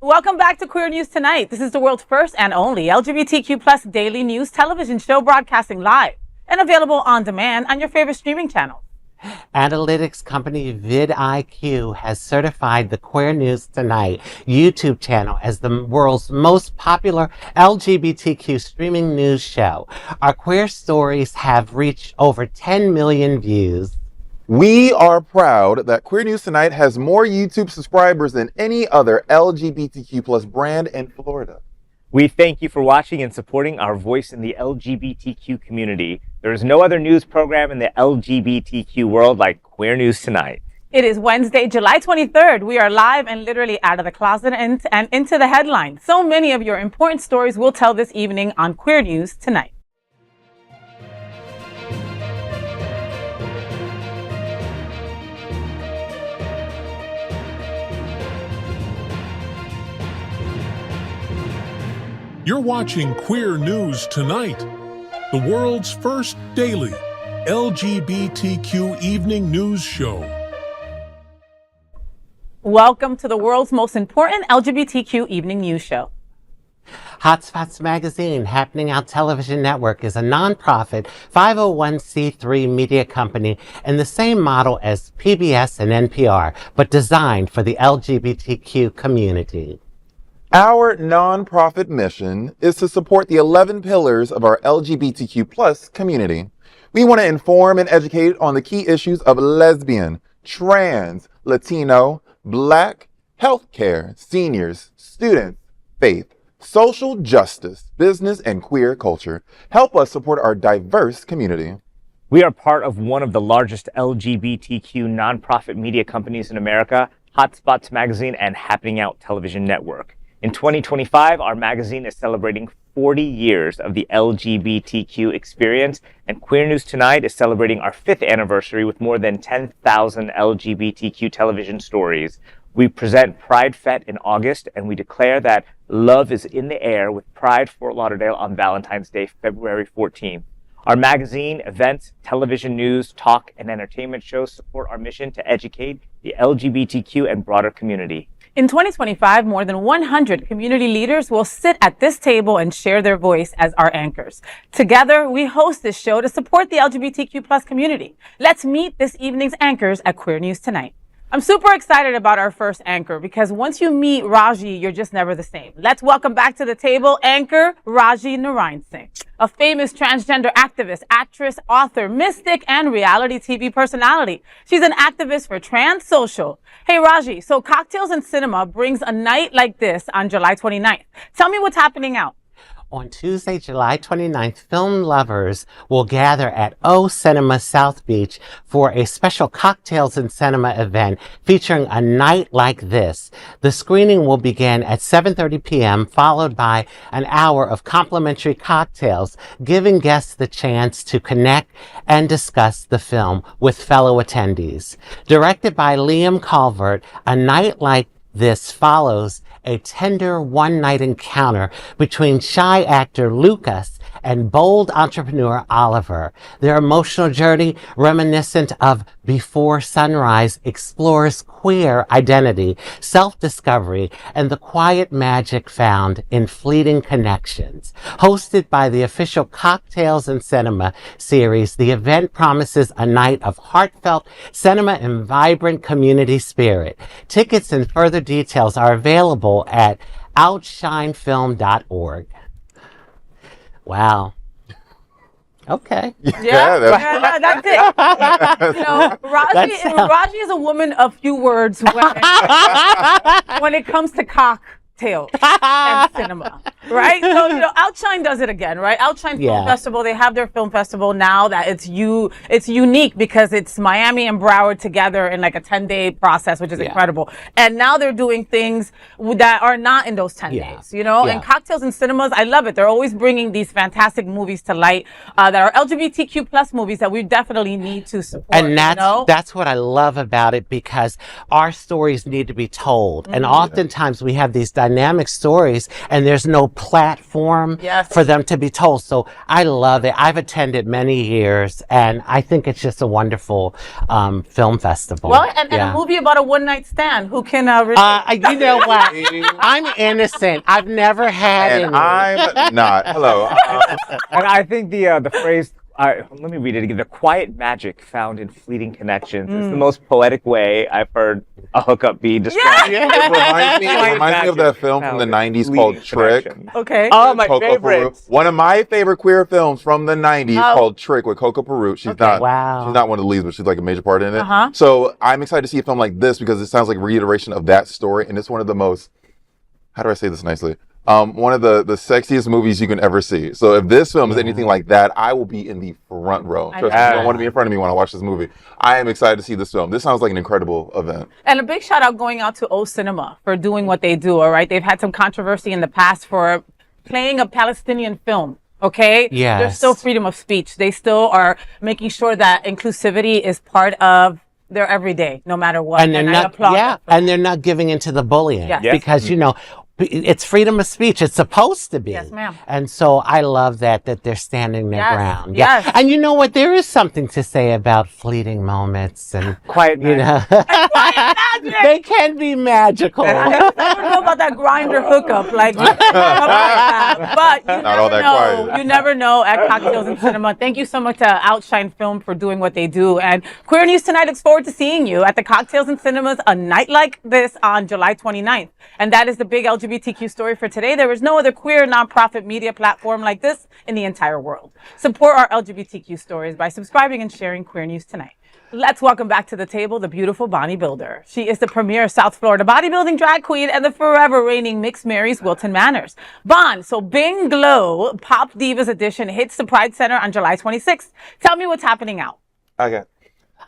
Welcome back to Queer News Tonight. This is the world's first and only LGBTQ plus daily news television show broadcasting live and available on demand on your favorite streaming channel. Analytics company vidIQ has certified the Queer News Tonight YouTube channel as the world's most popular LGBTQ streaming news show. Our queer stories have reached over 10 million views. We are proud that Queer News Tonight has more YouTube subscribers than any other LGBTQ plus brand in Florida. We thank you for watching and supporting our voice in the LGBTQ community. There is no other news program in the LGBTQ world like Queer News Tonight. It is Wednesday, July 23rd. We are live and literally out of the closet and into the headlines. So many of your important stories we'll tell this evening on Queer News Tonight. You're watching Queer News Tonight, the world's first daily LGBTQ evening news show. Welcome to the world's most important LGBTQ evening news show. Hotspots Magazine, Happening Out Television Network, is a nonprofit 501c3 media company in the same model as PBS and NPR, but designed for the LGBTQ community. Our nonprofit mission is to support the 11 pillars of our LGBTQ plus community. We want to inform and educate on the key issues of lesbian, trans, Latino, Black, healthcare, seniors, students, faith, social justice, business, and queer culture. Help us support our diverse community. We are part of one of the largest LGBTQ nonprofit media companies in America, Hotspots Magazine and Happening Out Television Network. In 2025, our magazine is celebrating 40 years of the LGBTQ experience, and Queer News Tonight is celebrating our 5th anniversary with more than 10,000 LGBTQ television stories. We present Pride Fete in August, and we declare that love is in the air with Pride Fort Lauderdale on Valentine's Day, February 14th. Our magazine, events, television news, talk, and entertainment shows support our mission to educate the LGBTQ and broader community. In 2025, more than 100 community leaders will sit at this table and share their voice as our anchors. Together, we host this show to support the LGBTQ plus community. Let's meet this evening's anchors at Queer News Tonight. I'm super excited about our first anchor because once you meet Rajee, you're just never the same. Let's welcome back to the table anchor Rajee Narinesingh, a famous transgender activist, actress, author, mystic, and reality TV personality. She's an activist for Trans Social. Hey Rajee, so Cocktails and Cinema brings a night like this on July 29th. Tell me what's happening out. On Tuesday, July 29th, film lovers will gather at O Cinema South Beach for a special Cocktails and Cinema event featuring a night like this. The screening will begin at 7:30 p.m., followed by an hour of complimentary cocktails, giving guests the chance to connect and discuss the film with fellow attendees. Directed by Liam Calvert, a night like this follows a tender one-night encounter between shy actor Lucas and bold entrepreneur Oliver. Their emotional journey, reminiscent of Before Sunrise, explores queer identity, self-discovery, and the quiet magic found in fleeting connections. Hosted by the official Cocktails and Cinema series, the event promises a night of heartfelt cinema and vibrant community spirit. Tickets and further details are available at outshinefilm.org. Wow. Okay. Yeah, that's it. You know, Rajee is a woman of few words when it comes to cocktails and cinema, right? So, you know, Outshine does it again, right? Outshine Film Festival, they have their film festival now that it's unique because it's Miami and Broward together in like a 10-day process, which is incredible. And now they're doing things that are not in those 10 days, you know? And Cocktails and Cinemas, I love it. They're always bringing these fantastic movies to light that are LGBTQ plus movies that we definitely need to support. And that's what I love about it, because our stories need to be told. And oftentimes we have these dynamic dynamic stories, and there's no platform for them to be told. So I love it. I've attended many years, and I think it's just a wonderful film festival. Well, and a movie about a one-night stand. Who can you know what? I'm innocent. I've never had And any. I'm not. Hello. And I think the phrase, let me read it again. The quiet magic found in fleeting connections is the most poetic way I've heard a hookup be described. It reminds me of that film from the 90s called Trick. Okay. Oh, my Coco favorite. Peru. One of my favorite queer films from the 90s called Trick with Coco Peru. She's not she's not one of the leads, but she's like a major part in it. So I'm excited to see a film like this because it sounds like a reiteration of that story, and it's one of the most, how do I say this nicely? One of the sexiest movies you can ever see. So if this film is anything like that, I will be in the front row. Trust me, you don't want to be in front of me when I watch this movie. I am excited to see this film. This sounds like an incredible event. And a big shout out going out to O Cinema for doing what they do, all right? They've had some controversy in the past for playing a Palestinian film. Okay? Yes. There's still freedom of speech. They still are making sure that inclusivity is part of their everyday, no matter what. And they're not, and they're not giving into the bullying because, you know, it's freedom of speech. It's supposed to be. Yes, ma'am. And so I love that they're standing their ground. Yes. And you know what? There is something to say about fleeting moments and quiet magic. They can be magical. I don't know about that grinder hookup, like, but you never know at Cocktails and Cinema. Thank you so much to Outshine Film for doing what they do. And Queer News Tonight looks forward to seeing you at the Cocktails and Cinemas a night like this on July 29th. And that is the big LGBTQ story for today. There is no other queer nonprofit media platform like this in the entire world. Support our LGBTQ stories by subscribing and sharing Queer News Tonight. Let's welcome back to the table the beautiful Bonnie Builder. She is the premier South Florida bodybuilding drag queen and the forever reigning Mixed Mary's Wilton Manors. so BINGLO Pop Divas Edition hits the Pride Center on July 26th. Tell me what's happening out. Okay.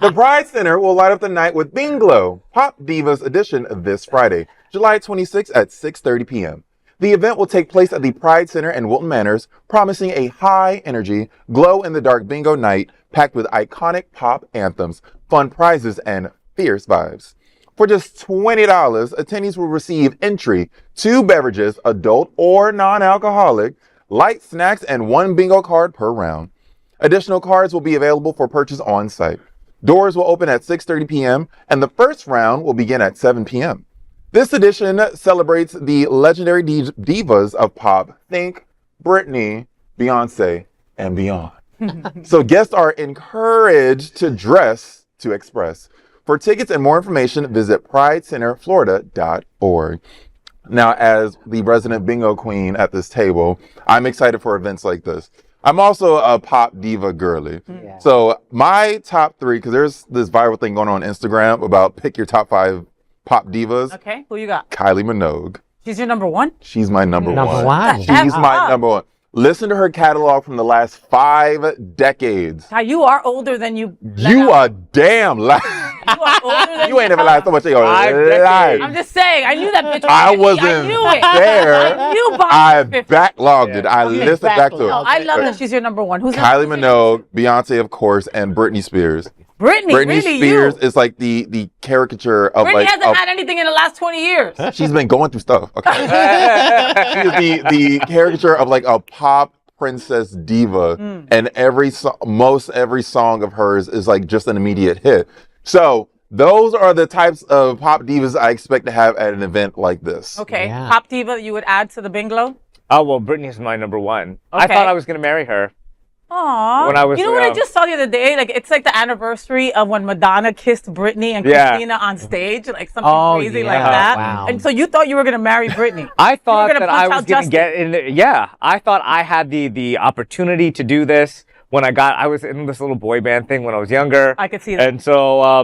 The Pride Center will light up the night with BINGLO Pop Divas Edition this Friday, July 26th at 6:30 p.m. The event will take place at the Pride Center in Wilton Manors, promising a high-energy, glow-in-the-dark bingo night packed with iconic pop anthems, fun prizes, and fierce vibes. For just $20, attendees will receive entry, 2 beverages, adult or non-alcoholic, light snacks, and 1 bingo card per round. Additional cards will be available for purchase on site. Doors will open at 6:30 p.m., and the first round will begin at 7 p.m. This edition celebrates the legendary divas of pop. Think Britney, Beyonce, and beyond. So guests are encouraged to dress to express. For tickets and more information, visit pridecenterflorida.org. Now, as the resident bingo queen at this table, I'm excited for events like this. I'm also a pop diva girly. Yeah. So my top 3, because there's this viral thing going on Instagram about pick your top 5 pop divas. Okay, who you got? Kylie Minogue. She's your number 1? She's my number one. She's my number 1. Listen to her catalog from the last 5 decades. You are older than you. You are damn lying. You are older than you ain't never lied so much in your life. I'm just saying, I knew that bitch. I wasn't I knew it. there. I knew I backlogged it. I listened back to it. No, I love that she's your number 1. Who's Kylie Minogue, Beyonce, of course, and Britney Spears. Britney Spears is like the caricature of Britney hasn't had anything in the last 20 years. She's been going through stuff. Okay. She is the caricature of like a pop princess diva, and every song of hers is like just an immediate hit. So those are the types of pop divas I expect to have at an event like this. Okay, pop diva you would add to the BINGLO? Oh, well, Britney's my number 1. Okay. I thought I was going to marry her. Aww. When I was, you know what I just saw the other day? Like, it's like the anniversary of when Madonna kissed Britney and Christina on stage, like something crazy like that. Wow. And so you thought you were going to marry Britney. I thought that I was going to get in there. Yeah, I thought I had the opportunity to do this when I was in this little boy band thing when I was younger. I could see that. And so,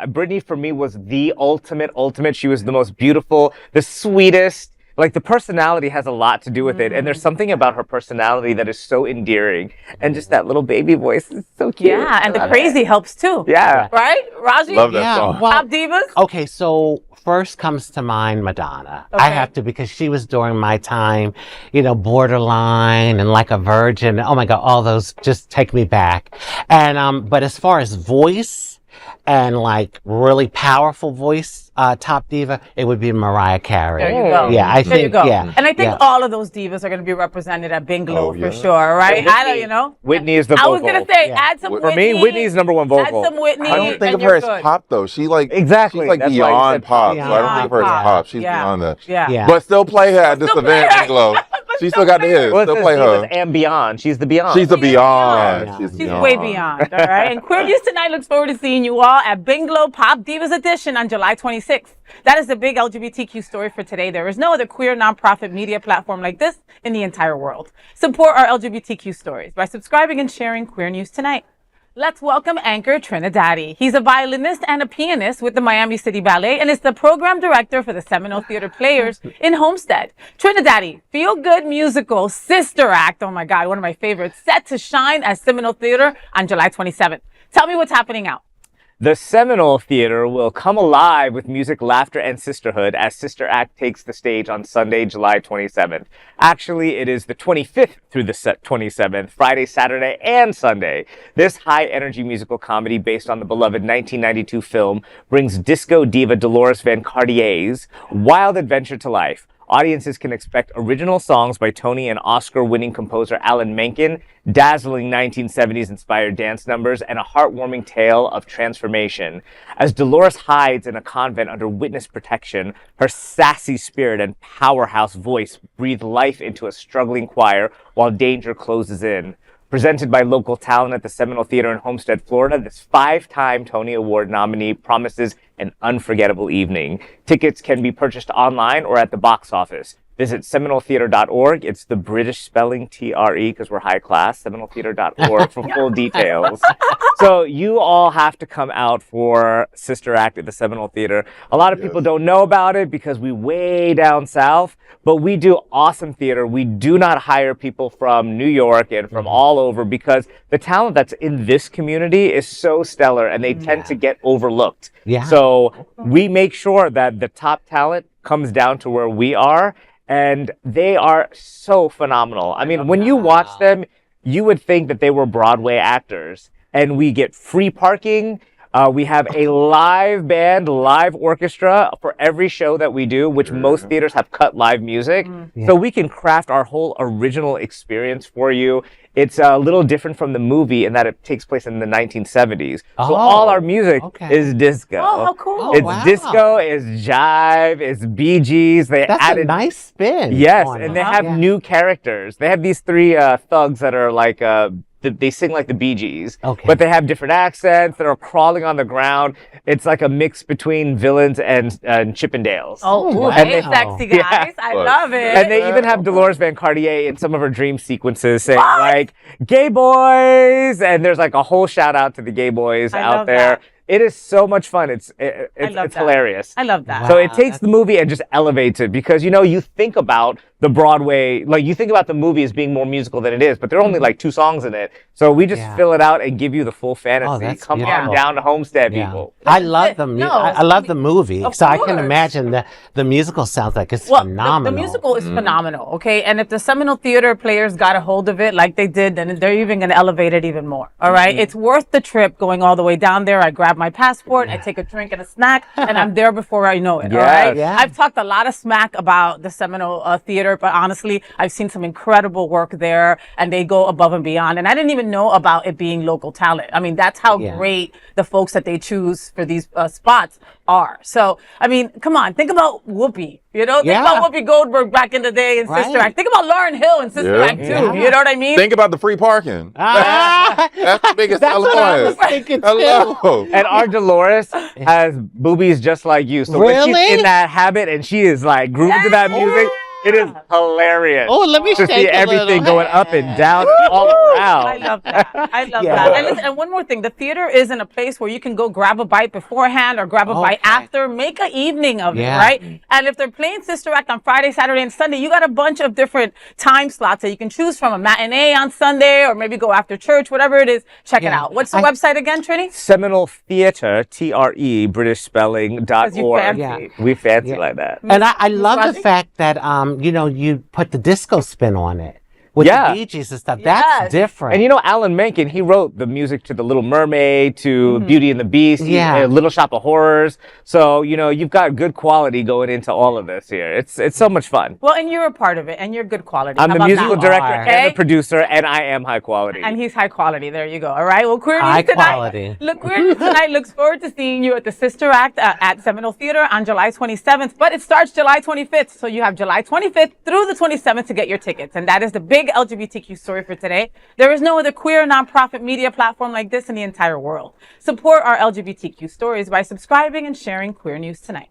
Britney for me was the ultimate. She was the most beautiful, the sweetest. Like, the personality has a lot to do with it. And there's something about her personality that is so endearing. And just that little baby voice is so cute. Yeah, and the crazy helps too. Yeah. Right? Rajee? Love that song. Well, Pop divas? Okay, so first comes to mind Madonna. Okay. I have to, because she was during my time, Borderline and Like a Virgin. Oh my God, all those just take me back. And, but as far as voice, and like really powerful voice top diva, it would be Mariah Carey. There you go. Yeah, I There you think, go. yeah. And I think yeah. all of those divas are going to be represented at BINGLO Oh, for yeah. sure, right? I don't, you know. Whitney is the I vocal. was going to say, Yeah. add some For Whitney. me, Whitney's number one vocal. Add some Whitney. I don't think and of her you're as good. pop though. She's like Exactly. She's like That's why I beyond said pop. pop. So I don't think of her as Beyond pop. She's Yeah. beyond that. Yeah. Yeah. But still play her at this Still event, play her. BINGLO. She still got the hits. Well, it Still says play Divas her. and beyond. She's the beyond. She's a beyond. Yeah. She's She's beyond. way beyond, all right? And Queer News Tonight looks forward to seeing you all at BINGLO Pop Divas Edition on July 26th. That is the big LGBTQ story for today. There is no other queer nonprofit media platform like this in the entire world. Support our LGBTQ stories by subscribing and sharing Queer News Tonight. Let's welcome anchor TriniDaddy. He's a violinist and a pianist with the Miami City Ballet and is the program director for the Seminole Theater Players in Homestead. TriniDaddy, feel-good musical Sister Act, oh my God, one of my favorites, set to shine at Seminole Theater on July 27th. Tell me what's happening out. The Seminole Theater will come alive with music, laughter, and sisterhood as Sister Act takes the stage on Sunday, July 27th. Actually, it is the 25th through the 27th, Friday, Saturday, and Sunday. This high-energy musical comedy based on the beloved 1992 film brings disco diva Dolores Van Cartier's wild adventure to life. Audiences can expect original songs by Tony and Oscar-winning composer Alan Menken, dazzling 1970s-inspired dance numbers, and a heartwarming tale of transformation. As Dolores hides in a convent under witness protection, her sassy spirit and powerhouse voice breathe life into a struggling choir while danger closes in. Presented by local talent at the Seminole Theater in Homestead, Florida, this 5-time Tony Award nominee promises an unforgettable evening. Tickets can be purchased online or at the box office. Visit SeminoleTheater.org. It's the British spelling TRE because we're high class. SeminoleTheater.org for full details. So you all have to come out for Sister Act at the Seminole Theater. A lot of people don't know about it because we way down south, but we do awesome theater. We do not hire people from New York and from all over because the talent that's in this community is so stellar and they tend to get overlooked. Yeah. So we make sure that the top talent comes down to where we are. And they are so phenomenal. I mean, when you watch them, you would think that they were Broadway actors. And we get free parking. We have a live band, live orchestra for every show that we do, which most theaters have cut live music. So we can craft our whole original experience for you. It's a little different from the movie in that it takes place in the 1970s. So all our music is disco. Oh, how cool. It's wow. disco, it's jive, it's Bee Gees. They That's added a nice spin. Yes, on and it. they have new characters. They have these 3 thugs that are like they sing like the Bee Gees, but they have different accents that are crawling on the ground. It's like a mix between villains and Chippendales. Oh, wow. hey, sexy guys. I love it. And they even have Dolores Van Cartier in some of her dream sequences saying like, gay boys! And there's like a whole shout out to the gay boys I out love there. that. It is so much fun. It's love that. hilarious. I love that. So it takes the movie and just elevates it because, you know, you think about the Broadway, like you think about the movie as being more musical than it is, but there are only like 2 songs in it. So we just fill it out and give you the full fantasy. that's Come on beautiful. down to Homestead, people. I love the No, I love the movie, of so I can course. imagine that the musical sounds like it's Well, phenomenal. the musical is phenomenal, okay? And if the Seminole Theater Players got a hold of it like they did, then they're even going to elevate it even more, all right? It's worth the trip going all the way down there. I grab my passport, I take a drink and a snack, and I'm there before I know it, all right? Yeah. I've talked a lot of smack about the Seminole Theater, but honestly, I've seen some incredible work there, and they go above and beyond. And I didn't even know about it being local talent. I mean, that's how great the folks that they choose for these spots are. So, I mean, come on, think about Whoopi. You know, think about Whoopi Goldberg back in the day in Sister Act. Think about Lauryn Hill in Sister Act too. You know what I mean? Think about the free parking. Ah, That's the biggest that's what I was selling thinking too. Hello. And our Dolores has boobies just like you. So when she's Really? in that habit and she is like grooving to that music, it is hilarious. Oh, let me to see shake a everything little. going up and down all around. I love that. I love Yeah. that. And, listen, and one more thing, the theater isn't a place where you can go grab a bite beforehand or grab a bite after. Make an evening of it, right? And if they're playing Sister Act on Friday, Saturday, and Sunday, you got a bunch of different time slots that you can choose from. A matinee on Sunday, or maybe go after church, whatever it is. Check it out. What's the website again, Trini? Seminole Theater, TRE, British spelling, .org. fancy. We fancy like that. And I love the Rajee? fact that you know, you put the disco spin on it. with Yeah. the Bee Gees and stuff. Yes. That's different. And you know, Alan Menken, he wrote the music to The Little Mermaid, to Beauty and the Beast, Little Shop of Horrors. So, you know, you've got good quality going into all of this here. It's so much fun. Well, and you're a part of it, and you're good quality. I'm How the about musical that? director are. and the producer, and I am high quality. And he's high quality. There you go. All right. Well, Queer High News tonight. quality. Look, Queer News tonight looks forward to seeing you at the Sister Act at Seminole Theater on July 27th. But it starts July 25th, so you have July 25th through the 27th to get your tickets. And that is the big LGBTQ story for today. There is no other queer nonprofit media platform like this in the entire world. Support our LGBTQ stories by subscribing and sharing Queer News Tonight.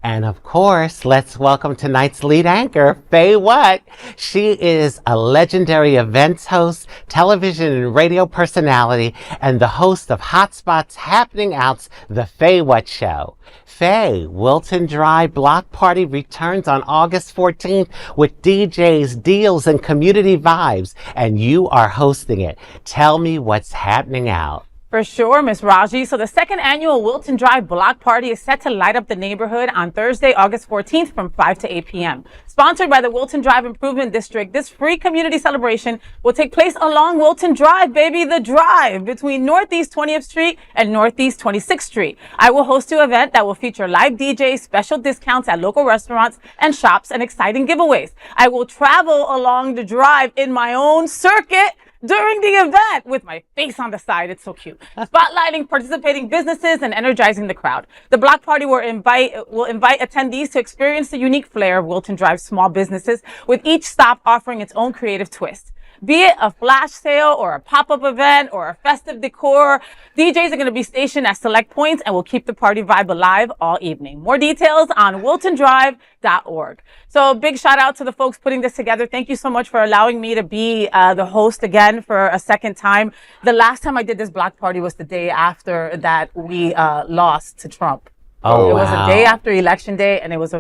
And of course, let's welcome tonight's lead anchor, FayWhat. She is a legendary events host, television and radio personality, and the host of Hotspot's Happening Out's The FayWhat Show. Faye, Wilton Drive Block Party returns on August 14th with DJs, deals, and community vibes, and you are hosting it. Tell me what's happening out. For sure, Miss Rajee. So the second annual Wilton Drive Block Party is set to light up the neighborhood on Thursday, August 14th from 5 to 8 p.m. Sponsored by the Wilton Drive Improvement District, this free community celebration will take place along Wilton Drive, baby, the drive between Northeast 20th Street and Northeast 26th Street. I will host an event that will feature live DJs, special discounts at local restaurants and shops, and exciting giveaways. I will travel along the drive in my own circuit during the event with my face on the side. It's so cute. Spotlighting participating businesses and energizing the crowd. The block party will invite attendees to experience the unique flair of Wilton Drive's small businesses, with each stop offering its own creative twist. Be it a flash sale or a pop-up event or a festive decor, DJs are going to be stationed at select points and will keep the party vibe alive all evening. More details on wiltondrive.org. So big shout out to the folks putting this together. Thank you so much for allowing me to be the host again for a second time. The last time I did this block party was the day after that we lost to Trump. Oh, it was a day after election day, and it was a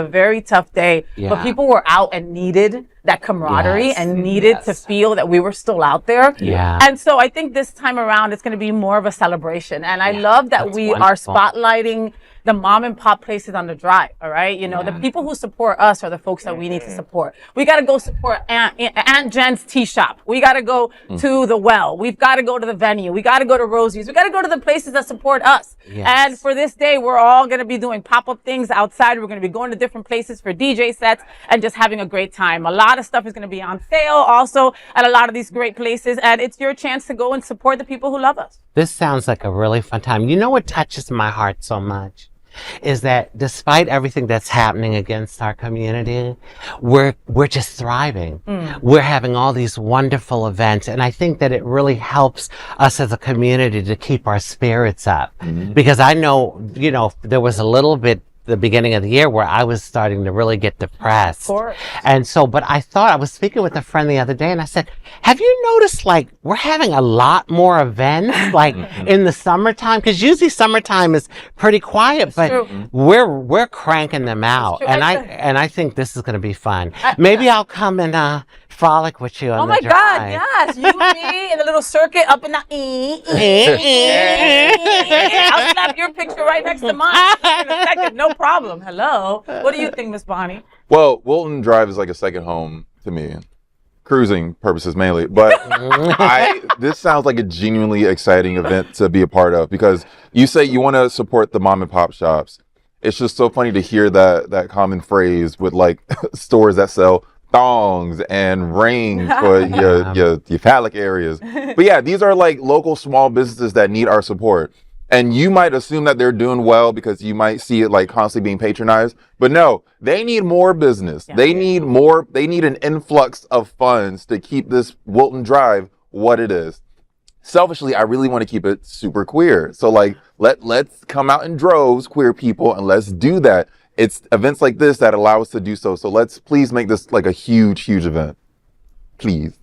very tough day. Yeah. But people were out and needed that camaraderie and needed to feel that we were still out there. Yeah. And so I think this time around it's going to be more of a celebration. And I love that that's we wonderful. are spotlighting the mom and pop places on the drive. All right. You know, the people who support us are the folks that we need to support. We got to go support Aunt Jen's tea shop. We got to go to the Well. We've got to go to the venue. We got to go to Rosie's. We got to go to the places that support us. Yes. And for this day, we're all going to be doing pop-up things outside. We're going to be going to different places for DJ sets and just having a great time. A lot of stuff is going to be on sale also at a lot of these great places. And it's your chance to go and support the people who love us. This sounds like a really fun time. You know what touches my heart so much? Is that despite everything that's happening against our community, we're just thriving. We're having all these wonderful events. And I think that it really helps us as a community to keep our spirits up. Because I know, you know, there was a little bit the beginning of the year where I was starting to really get depressed. Of course. And so, but I thought, I was speaking with a friend the other day and I said, have you noticed like we're having a lot more events like in the summertime? Cause usually summertime is pretty quiet, but true. we're cranking them out. true. And I think this is going to be fun. Maybe I'll come and, frolic with you on Oh the my drive. God, yes. You and me in a little circuit up in the I'll snap your picture right next to mine in a second. No problem. Hello. What do you think, Miss Bonnie? Well, Wilton Drive is like a second home to me. Cruising purposes mainly. But this sounds like a genuinely exciting event to be a part of, because you say you want to support the mom and pop shops. It's just so funny to hear that common phrase with like stores that sell thongs and rings for your phallic areas. But yeah, these are like local small businesses that need our support. And you might assume that they're doing well because you might see it like constantly being patronized. But no, they need more business. Yeah. They need an influx of funds to keep this Wilton Drive what it is. Selfishly, I really want to keep it super queer. So like, let's come out in droves, queer people, and let's do that. It's events like this that allow us to do so. So let's please make this like a huge, huge event. Please.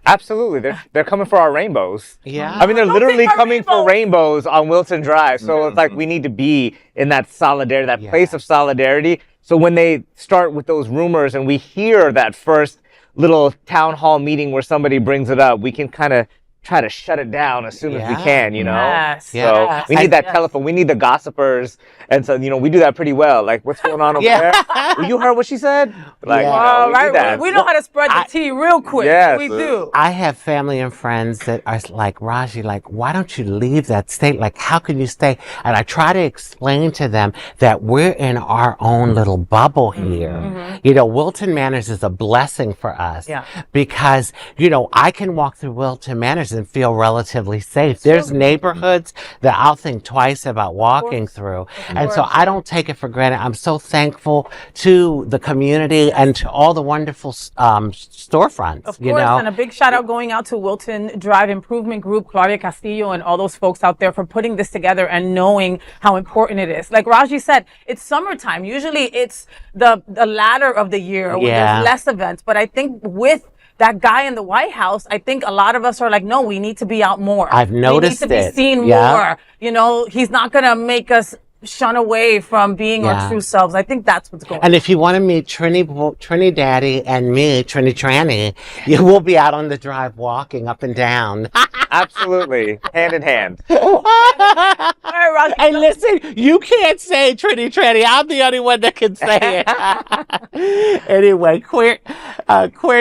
Absolutely. They're coming for our rainbows. Yeah. I mean, they're Don't literally take our coming for rainbows on Wilton Drive. So it's like we need to be in that solidarity, that place of solidarity. So when they start with those rumors and we hear that first little town hall meeting where somebody brings it up, we can kind of try to shut it down as soon as we Yeah. can, you know? Yes. So Yes. we need that Yes. telephone. We need the gossipers. And so, you know, we do that pretty well. Like, what's going on over Yeah. there? You heard what she said? Like, Yeah. you know, Wow, we right? do that. We know how to spread the tea real quick. Yes. We do. I have family and friends that are like, Rajee, like, why don't you leave that state? Like, how can you stay? And I try to explain to them that we're in our own little bubble here. You know, Wilton Manors is a blessing for us because, you know, I can walk through Wilton Manors and feel relatively safe. There's neighborhoods that I'll think twice about walking through. And so I don't take it for granted. I'm so thankful to the community and to all the wonderful storefronts, Of you course, know. and a big shout out going out to Wilton Drive Improvement Group, Claudia Castillo, and all those folks out there for putting this together and knowing how important it is. Like Rajee said, it's summertime. Usually it's the latter of the year when there's less events. But I think with that guy in the White House, I think a lot of us are like, no, we need to be out more. I've noticed we need to it. be seen more. You know, he's not going to make us shun away from being our true selves. I think that's what's going on. And if you want to meet TriniDaddy and me, Tranny, you will be out on the drive walking up and down. Absolutely. Hand in hand. All right, Rajee. Hey, listen, you can't say Tranny. I'm the only one that can say it. Anyway, queer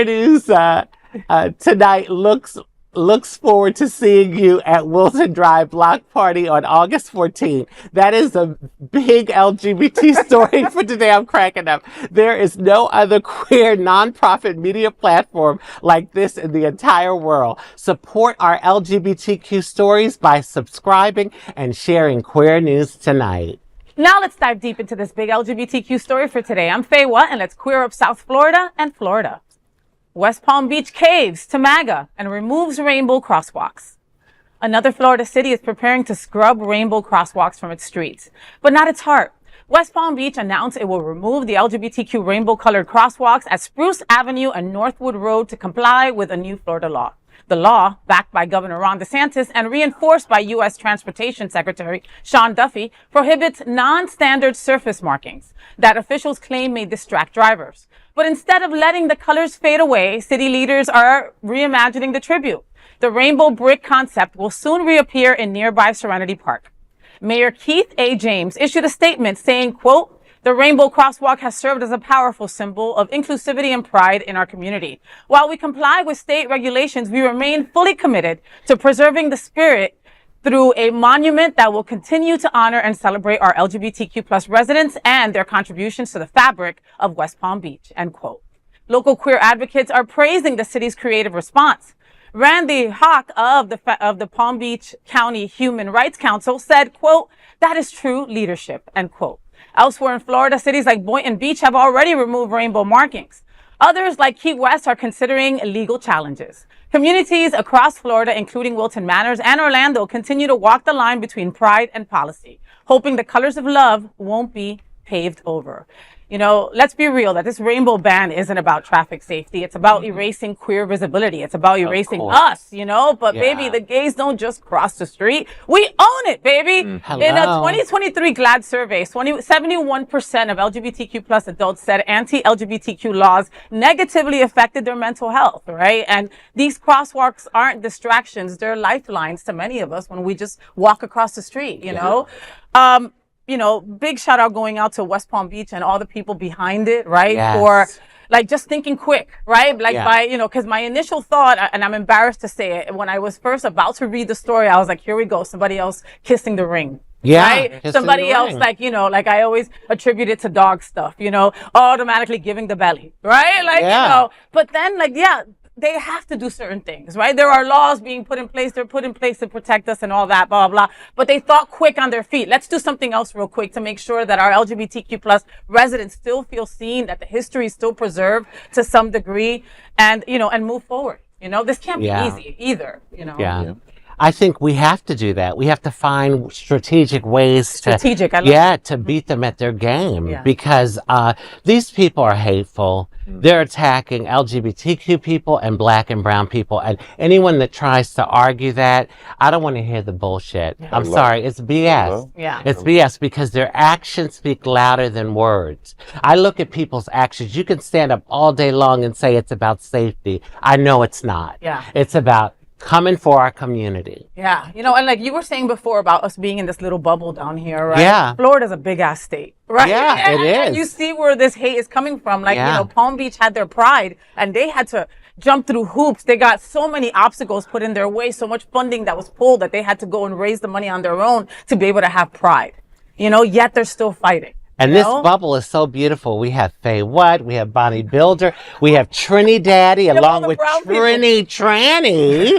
news tonight looks forward to seeing you at Wilton Drive Block Party on August 14th. That is a big LGBT story for today. I'm cracking up. There is no other queer nonprofit media platform like this in the entire world. Support our LGBTQ stories by subscribing and sharing Queer News Tonight. Now let's dive deep into this big LGBTQ story for today. I'm FayWhat, and let's queer up South Florida and Florida. West Palm Beach caves to MAGA and removes rainbow crosswalks. Another Florida city is preparing to scrub rainbow crosswalks from its streets, but not its heart. West Palm Beach announced it will remove the LGBTQ rainbow-colored crosswalks at Spruce Avenue and Northwood Road to comply with a new Florida law. The law, backed by Governor Ron DeSantis and reinforced by U.S. Transportation Secretary Sean Duffy, prohibits non-standard surface markings that officials claim may distract drivers. But instead of letting the colors fade away, city leaders are reimagining the tribute. The rainbow brick concept will soon reappear in nearby Serenity Park. Mayor Keith A. James issued a statement saying, quote, "The rainbow crosswalk has served as a powerful symbol of inclusivity and pride in our community. While we comply with state regulations, we remain fully committed to preserving the spirit through a monument that will continue to honor and celebrate our LGBTQ plus residents and their contributions to the fabric of West Palm Beach," end quote. Local queer advocates are praising the city's creative response. Randy Hawk of the Palm Beach County Human Rights Council said, quote, "That is true leadership," end quote. Elsewhere in Florida, cities like Boynton Beach have already removed rainbow markings. Others, like Key West, are considering legal challenges. Communities across Florida, including Wilton Manors and Orlando, continue to walk the line between pride and policy, hoping the colors of love won't be paved over. You know, let's be real that this rainbow ban isn't about traffic safety. It's about erasing queer visibility. It's about erasing us, you know, but baby, the gays don't just cross the street. We own it, baby. In a 2023 GLAAD survey, 71% of LGBTQ plus adults said anti-LGBTQ laws negatively affected their mental health, right? And these crosswalks aren't distractions. They're lifelines to many of us when we just walk across the street, you know? You know, big shout out going out to West Palm Beach and all the people behind it, right? For like just thinking quick, right? Like by, you know, because my initial thought, and I'm embarrassed to say it, when I was first about to read the story, I was like, here we go, somebody else kissing the ring. Right? Somebody else, like, you know, like I always attribute it to dog stuff, you know, automatically giving the belly, right? Like, you know, but then like, they have to do certain things, right? There are laws being put in place. They're put in place to protect us and all that, blah, blah, blah. But they thought quick on their feet. Let's do something else real quick to make sure that our LGBTQ plus residents still feel seen, that the history is still preserved to some degree, and, you know, and move forward. You know, this can't be easy either, you know? I think we have to do that. We have to find strategic ways to beat them at their game, because these people are hateful. They're attacking LGBTQ people and black and brown people, and anyone that tries to argue that, I don't want to hear the bullshit. I'm sorry, it's BS. It's BS because their actions speak louder than words. I look at people's actions. You can stand up all day long and say it's about safety. I know it's not. It's about coming for our community. Yeah, and like you were saying before about us being in this little bubble down here, right? Yeah. Florida's a big ass state, right? Yeah, it And is. you see where this hate is coming from. Like, Yeah. Palm Beach had their pride and they had to jump through hoops. They got so many obstacles put in their way, so much funding that was pulled that they had to go and raise the money on their own to be able to have pride, yet they're still fighting. And this bubble is so beautiful. We have FayWhat, we have Bonnie Builder, we have TriniDaddy along the with brown people. Tranny.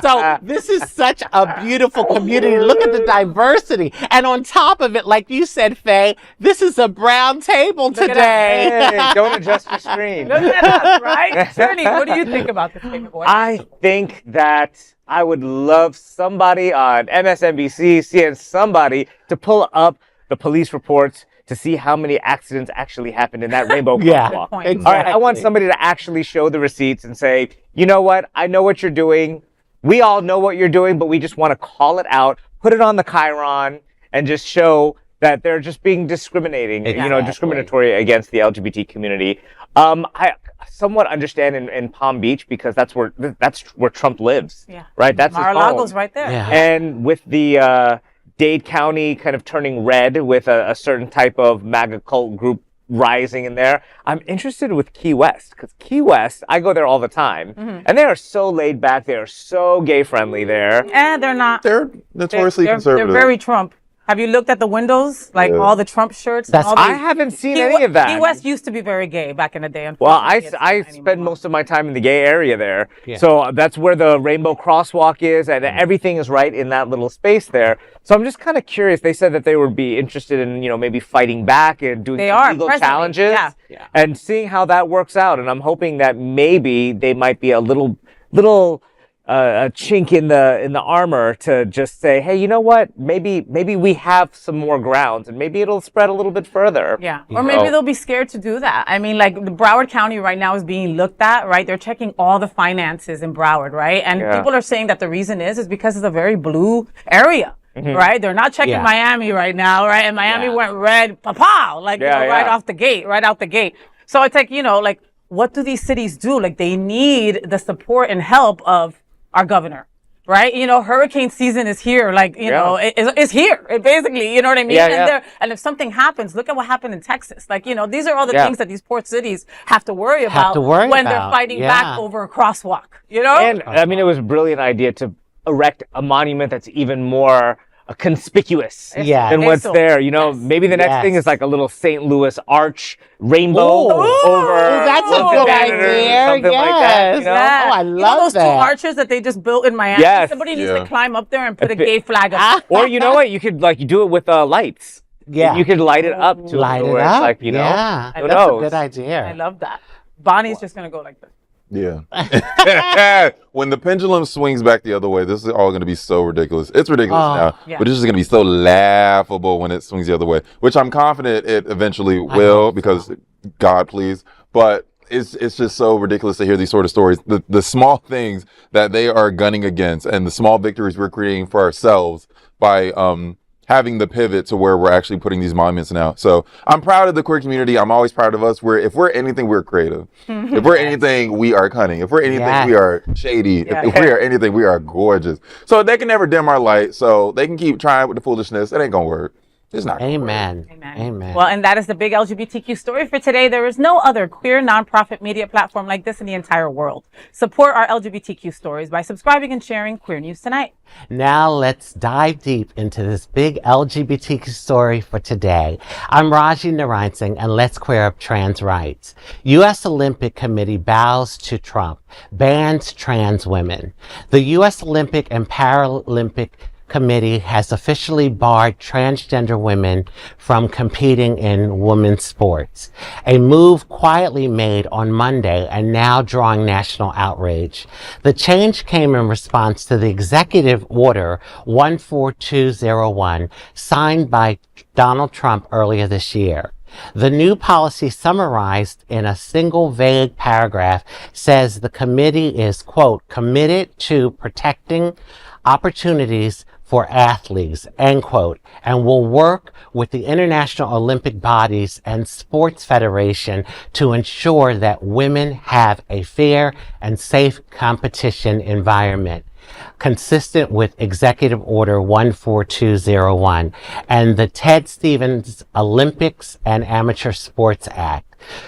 So this is such a beautiful community. Look at the diversity. And on top of it, like you said, Faye, this is a brown table today. Hey, don't adjust your screen. Look at us, right? Trini, what do you think about this paper boy? I think that I would love somebody on MSNBC, seeing somebody to pull up the police reports to see how many accidents actually happened in that rainbow Yeah, crosswalk. point. All right, I want somebody to actually show the receipts and say, you know what? I know what you're doing. We all know what you're doing, but we just want to call it out, put it on the chyron, and just show that they're just being discriminating, Exactly. discriminatory against the LGBT community. I somewhat understand in Palm Beach because that's where Trump lives. Yeah. Right? That's his Mar-a-Lago's home. right there. Yeah. And with the Dade County kind of turning red with a certain type of MAGA cult group rising in there, I'm interested with Key West because Key West, I go there all the time, and they are so laid back. They are so gay friendly there. They're not. They're notoriously conservative. They're very Trump. Have you looked at the windows? Like all the Trump shirts? That's- and all I haven't seen any of that. Key West used to be very gay back in the day. Well, I unfortunately, it's not spend anymore. most of my time in the gay area there. Yeah. So that's where the rainbow crosswalk is, and everything is right in that little space there. So I'm just kind of curious. They said that they would be interested in, maybe fighting back and doing They some are, legal presently, challenges yeah. and seeing how that works out. And I'm hoping that maybe they might be a little a chink in the armor to just say, hey, you know what? Maybe we have some more grounds, and maybe it'll spread a little bit further. Yeah, or maybe they'll be scared to do that. I mean, like the Broward County right now is being looked at, right? They're checking all the finances in Broward, right? And people are saying that the reason is because it's a very blue area. Right? They're not checking Miami right now, right? And Miami went red, pow, like right off the gate, right out the gate. So it's like, like what do these cities do? Like they need the support and help of our governor, right? Hurricane season is here. Like, it's here. It basically, you know what I mean? And if something happens, look at what happened in Texas. Like, these are all the things that these port cities have to worry about when they're fighting back over a crosswalk, And I mean, it was a brilliant idea to erect a monument that's even more conspicuous than what's there. Maybe the next thing is like a little St. Louis arch rainbow over. That's a good idea. Something like that. Oh, I love those that. 2 arches that they just built in Miami? Yes. Somebody needs to climb up there and put a gay flag up. Or you know what? You could you do it with lights. Yeah. You could light it up to Light it where up. it's like, who That's knows? a good idea. I love that. Bonnie's just going to go like this. Yeah. When the pendulum swings back the other way, this is all going to be so ridiculous. It's ridiculous now, but it's just going to be so laughable when it swings the other way, which I'm confident it eventually will because God, please. But it's just so ridiculous to hear these sort of stories. The small things that they are gunning against and the small victories we're creating for ourselves by having the pivot to where we're actually putting these monuments now. So I'm proud of the queer community. I'm always proud of us. If we're anything, we're creative. If we're anything, we are cunning. If we're anything, we are shady. If we are anything, we are gorgeous. So they can never dim our light. So they can keep trying with the foolishness. It ain't gonna work. It's not gonna work. Amen. Well, and that is the big LGBTQ story for today. There is no other queer nonprofit media platform like this in the entire world. Support our LGBTQ stories by subscribing and sharing Queer News Tonight. Now let's dive deep into this big LGBTQ story for today. I'm Rajee Narinesingh, and let's queer up trans rights. U.S. Olympic Committee bows to Trump, bans trans women. The U.S. Olympic and Paralympic Committee has officially barred transgender women from competing in women's sports, a move quietly made on Monday and now drawing national outrage. The change came in response to the Executive Order 14201 signed by Donald Trump earlier this year. The new policy, summarized in a single vague paragraph, says the committee is, quote, committed to protecting opportunities for athletes, end quote, and will work with the international Olympic bodies and sports federation to ensure that women have a fair and safe competition environment, consistent with Executive Order 14201 and the Ted Stevens Olympics and Amateur Sports Act.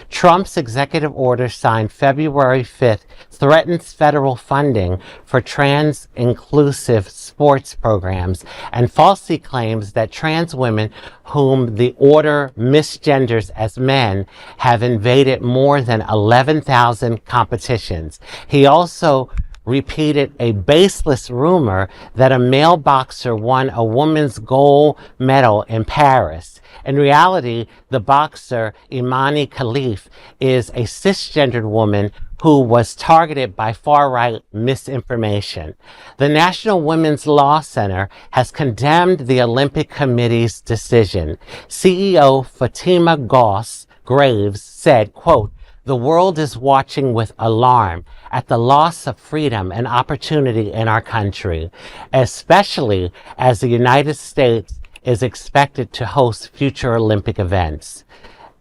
Trump's executive order signed February 5th threatens federal funding for trans-inclusive sports programs and falsely claims that trans women whom the order misgenders as men have invaded more than 11,000 competitions. He also repeated a baseless rumor that a male boxer won a women's gold medal in Paris. In reality, the boxer Imani Khalif is a cisgendered woman who was targeted by far-right misinformation. The National Women's Law Center has condemned the Olympic Committee's decision. CEO Fatima Graves said, quote, "The world is watching with alarm at the loss of freedom and opportunity in our country, especially as the United States is expected to host future Olympic events."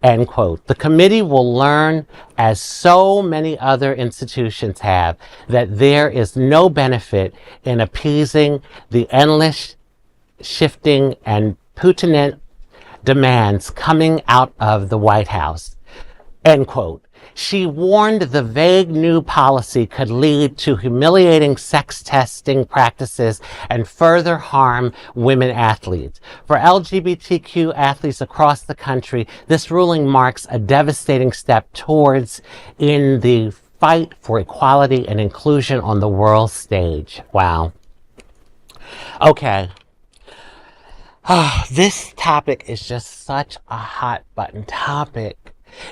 End quote. The committee will learn, as so many other institutions have, that there is no benefit in appeasing the endless shifting and Putinist demands coming out of the White House. End quote. She warned the vague new policy could lead to humiliating sex testing practices and further harm women athletes. For LGBTQ athletes across the country, this ruling marks a devastating step towards in the fight for equality and inclusion on the world stage. Wow. Okay. Oh, this topic is just such a hot button topic.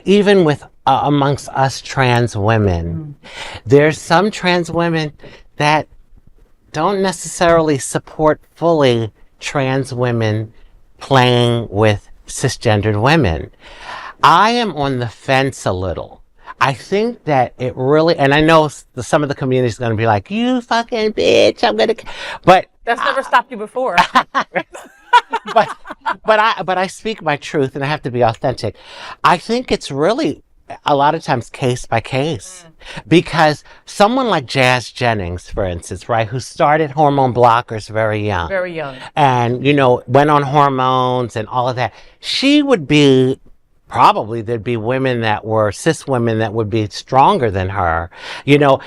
Even with amongst us trans women, there's some trans women that don't necessarily support fully trans women playing with cisgendered women. I am on the fence a little. I think that it really, and I know some of the community is going to be like, "You fucking bitch, I'm going to," but that's never stopped you before. but I speak my truth and I have to be authentic. I think it's really a lot of times case by case, because someone like Jazz Jennings, for instance, right, who started hormone blockers very young, and, you know, went on hormones and all of that, she would be, probably there'd be women that were cis women that would be stronger than her, you know,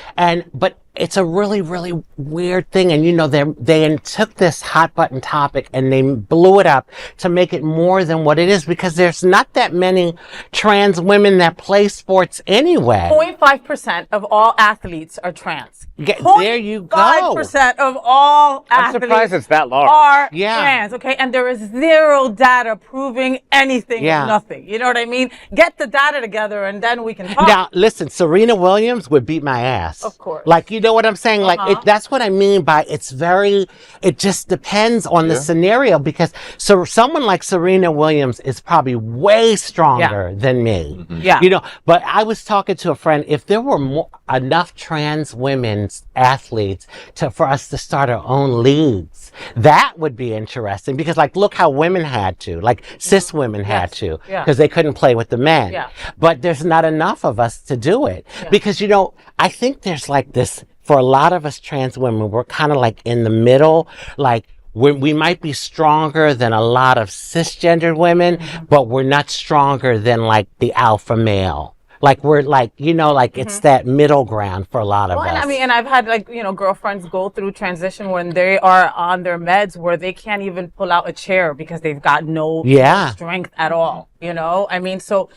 but it's a really, really weird thing. And, you know, they took this hot button topic and they blew it up to make it more than what it is, because there's not that many trans women that play sports anyway. 0.5% of all athletes are trans. There you go. 5% of all athletes I'm surprised it's that large. are trans, okay? And there is zero data proving anything, nothing. You know what I mean? Get the data together and then we can talk. Now, listen, Serena Williams would beat my ass. Of course. Like, you know what I'm saying? Like, that's what I mean by it just depends on the scenario, because so someone like Serena Williams is probably way stronger than me. You know, but I was talking to a friend, if there were enough trans women's athletes for us to start our own leagues, that would be interesting, because like, look how women had to, like cis women had to, because they couldn't play with the men. But there's not enough of us to do it, because, you know, I think there's like this, for a lot of us trans women, we're kind of like in the middle, like we might be stronger than a lot of cisgendered women, but we're not stronger than like the alpha male. Like we're like, you know, like it's that middle ground for a lot of us. And I mean, and I've had like, you know, girlfriends go through transition when they are on their meds where they can't even pull out a chair because they've got no strength at all, you know? I mean, so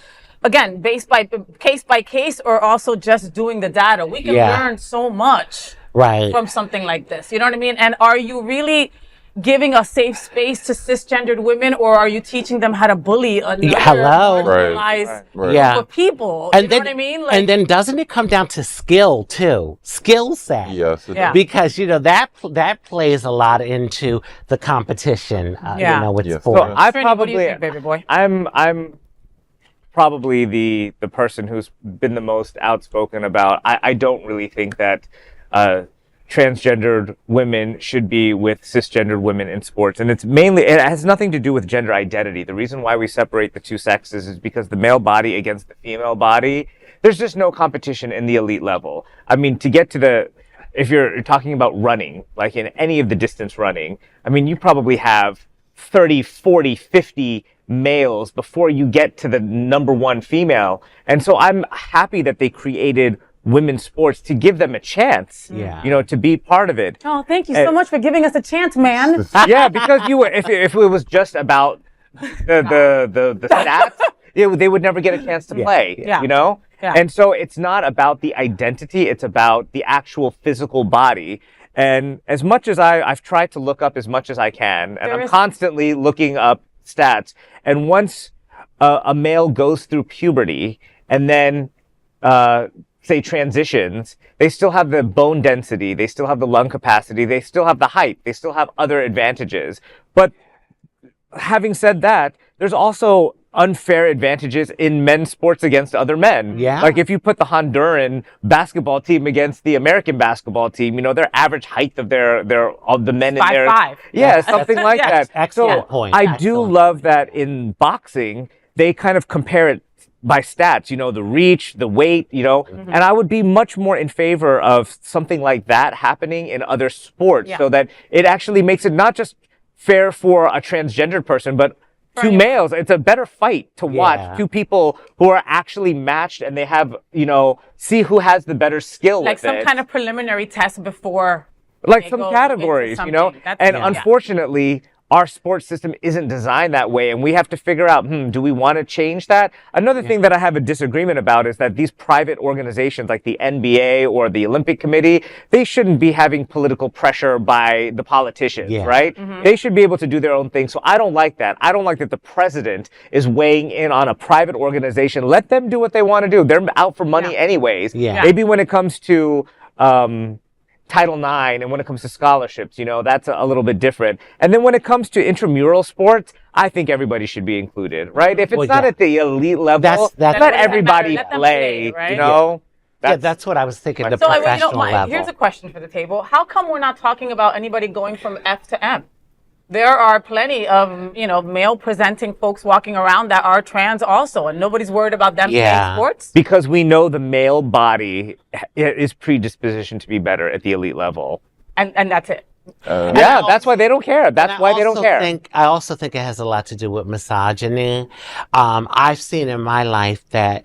again, based by case or also just doing the data, we can learn so much from something like this. You know what I mean? And are you really giving a safe space to cisgendered women, or are you teaching them how to bully another marginalized group of people? And you then, know what I mean? Like, and then doesn't it come down to skill too? Skill set. Yes. Because, you know, that plays a lot into the competition, you know, with sports. So I Trini, what do you think, baby boy? I'm probably the person who's been the most outspoken about, I don't really think that transgendered women should be with cisgendered women in sports. And it has nothing to do with gender identity. The reason why we separate the two sexes is because the male body against the female body, there's just no competition in the elite level. I mean, to get to if you're talking about running, like in any of the distance running, I mean, you probably have 30, 40, 50 males before you get to the number one female. And so I'm happy that they created women's sports to give them a chance, to be part of it. Oh, thank you so much for giving us a chance, man. Yeah, because if it was just about the stats, they would never get a chance to play, Yeah. And so it's not about the identity, it's about the actual physical body. And as much as I've tried to look up as much as I can, and I'm constantly looking up stats, and once a male goes through puberty and then say transitions, they still have the bone density, they still have the lung capacity, they still have the height, they still have other advantages. But having said that, there's also unfair advantages in men's sports against other men. Yeah. Like if you put the Honduran basketball team against the American basketball team, their average height of the men in there. 5'5". Yeah, something like that. Excellent point. I do love that in boxing, they kind of compare it by stats, the reach, the weight, and I would be much more in favor of something like that happening in other sports so that it actually makes it not just fair for a transgendered person, but two males. It's a better fight to watch two people who are actually matched and they have, see who has the better skill like with some it. kind of preliminary test before. Like some categories, and Yeah. unfortunately, our sports system isn't designed that way, and we have to figure out, do we want to change that? Another thing that I have a disagreement about is that these private organizations like the NBA or the Olympic Committee, they shouldn't be having political pressure by the politicians, right? They should be able to do their own thing. So I don't like that. I don't like that the president is weighing in on a private organization. Let them do what they want to do. They're out for money anyways. Maybe when it comes to Title IX and when it comes to scholarships, that's a little bit different. And then when it comes to intramural sports, I think everybody should be included, right? If it's not at the elite level, let everybody play, right? That's what I was thinking, the So professional level. here's a question for the table. How come we're not talking about anybody going from F to M? There are plenty of, male presenting folks walking around that are trans also, and nobody's worried about them playing sports. Because we know the male body is predispositioned to be better at the elite level. And that's it. That's why they don't care. That's why they don't care. I also think it has a lot to do with misogyny. I've seen in my life that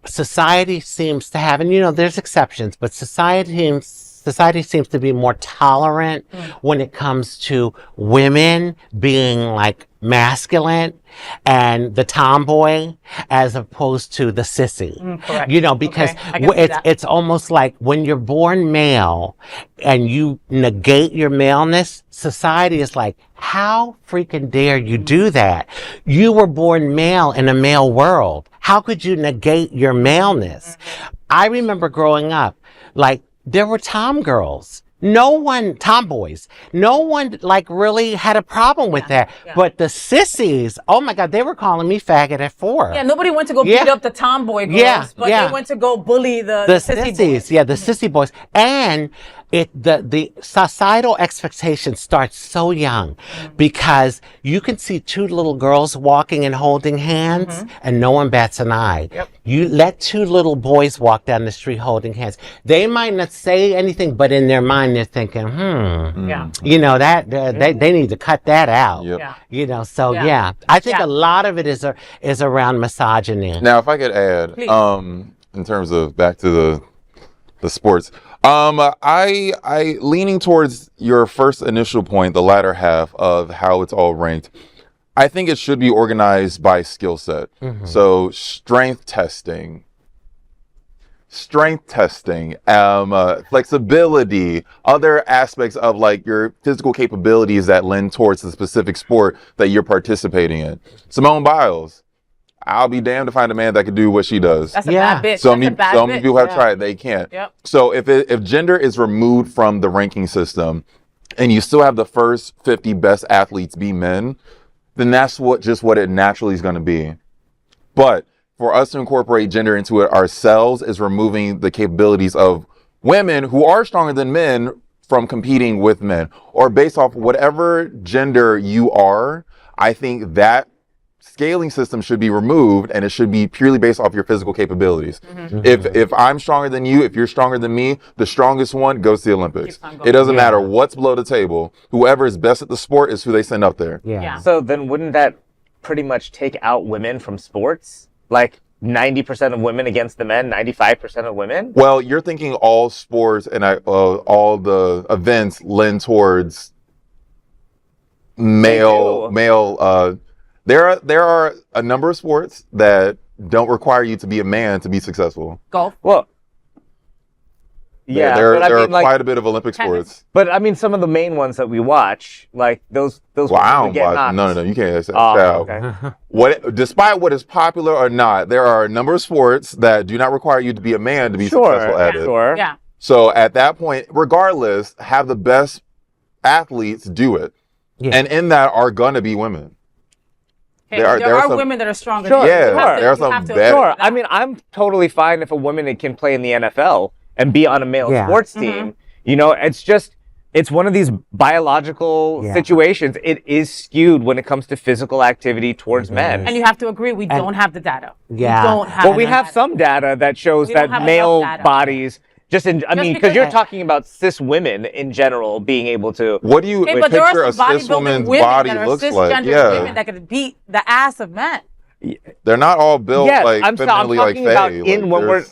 society seems to have, and there's exceptions, but society seems to be more tolerant when it comes to women being like masculine and the tomboy as opposed to the sissy. Correct. Because it's almost like when you're born male and you negate your maleness, society is like, how freaking dare you do that? You were born male in a male world. How could you negate your maleness? I remember growing up, like, there were tomboys. No one really had a problem with that. But the sissies, oh my God, they were calling me faggot at 4. Yeah, nobody went to go beat up the tomboy girls, but they went to go bully the sissy boys. Yeah, the sissy boys. And the societal expectation starts so young because you can see two little girls walking and holding hands and no one bats an eye. You let two little boys walk down the street holding hands. They might not say anything, but in their mind they're thinking, they need to cut that out. I think a lot of it is around misogyny. Now, if I could add, in terms of back to the sports, I leaning towards your first initial point, the latter half of how it's all ranked. I think it should be organized by skill set. So strength testing, flexibility, other aspects of like your physical capabilities that lend towards the specific sport that you're participating in. Simone Biles, I'll be damned to find a man that can do what she does. That's a bad bitch. So many people have tried, they can't. So if gender is removed from the ranking system and you still have the first 50 best athletes be men, then that's what it naturally is going to be. But for us to incorporate gender into it ourselves is removing the capabilities of women who are stronger than men from competing with men, or based off whatever gender you are. I think that scaling system should be removed, and it should be purely based off your physical capabilities. If I'm stronger than you, if you're stronger than me, the strongest one goes to the Olympics. It doesn't matter what's below the table. Whoever is best at the sport is who they send up there. So then wouldn't that pretty much take out women from sports? Like 90% of women against the men, 95% of women? Well, you're thinking all sports and all the events lend towards male. There are a number of sports that don't require you to be a man to be successful. Golf. Well, yeah, there but I are mean, like, quite a bit of Olympic sports. But I mean, some of the main ones that we watch, like those. Well, I don't get watch. knocked. No, you can't say Oh, that. okay. Despite what is popular or not, there are a number of sports that do not require you to be a man to be successful at it. Sure. Yeah. So at that point, regardless, have the best athletes do it, and in that are gonna be women. Okay, there are some women that are stronger. Than you. Yeah, You have to- there are you some have to bad- agree Sure. with that. I mean, I'm totally fine if a woman can play in the NFL and be on a male sports team. You know, it's one of these biological situations. It is skewed when it comes to physical activity towards men. And you have to agree, we don't have the data. Yeah. We don't have Well, we the have data. some data that shows We don't that have male enough data. bodies because because- you're talking about cis women in general being able to. What do you Okay, but there picture are a some cis bodybuilding woman's women body that are looks cisgender like? women that could beat the ass of men. They're not all built Yes, like I'm femininely like talking about Faye. in Like, when we're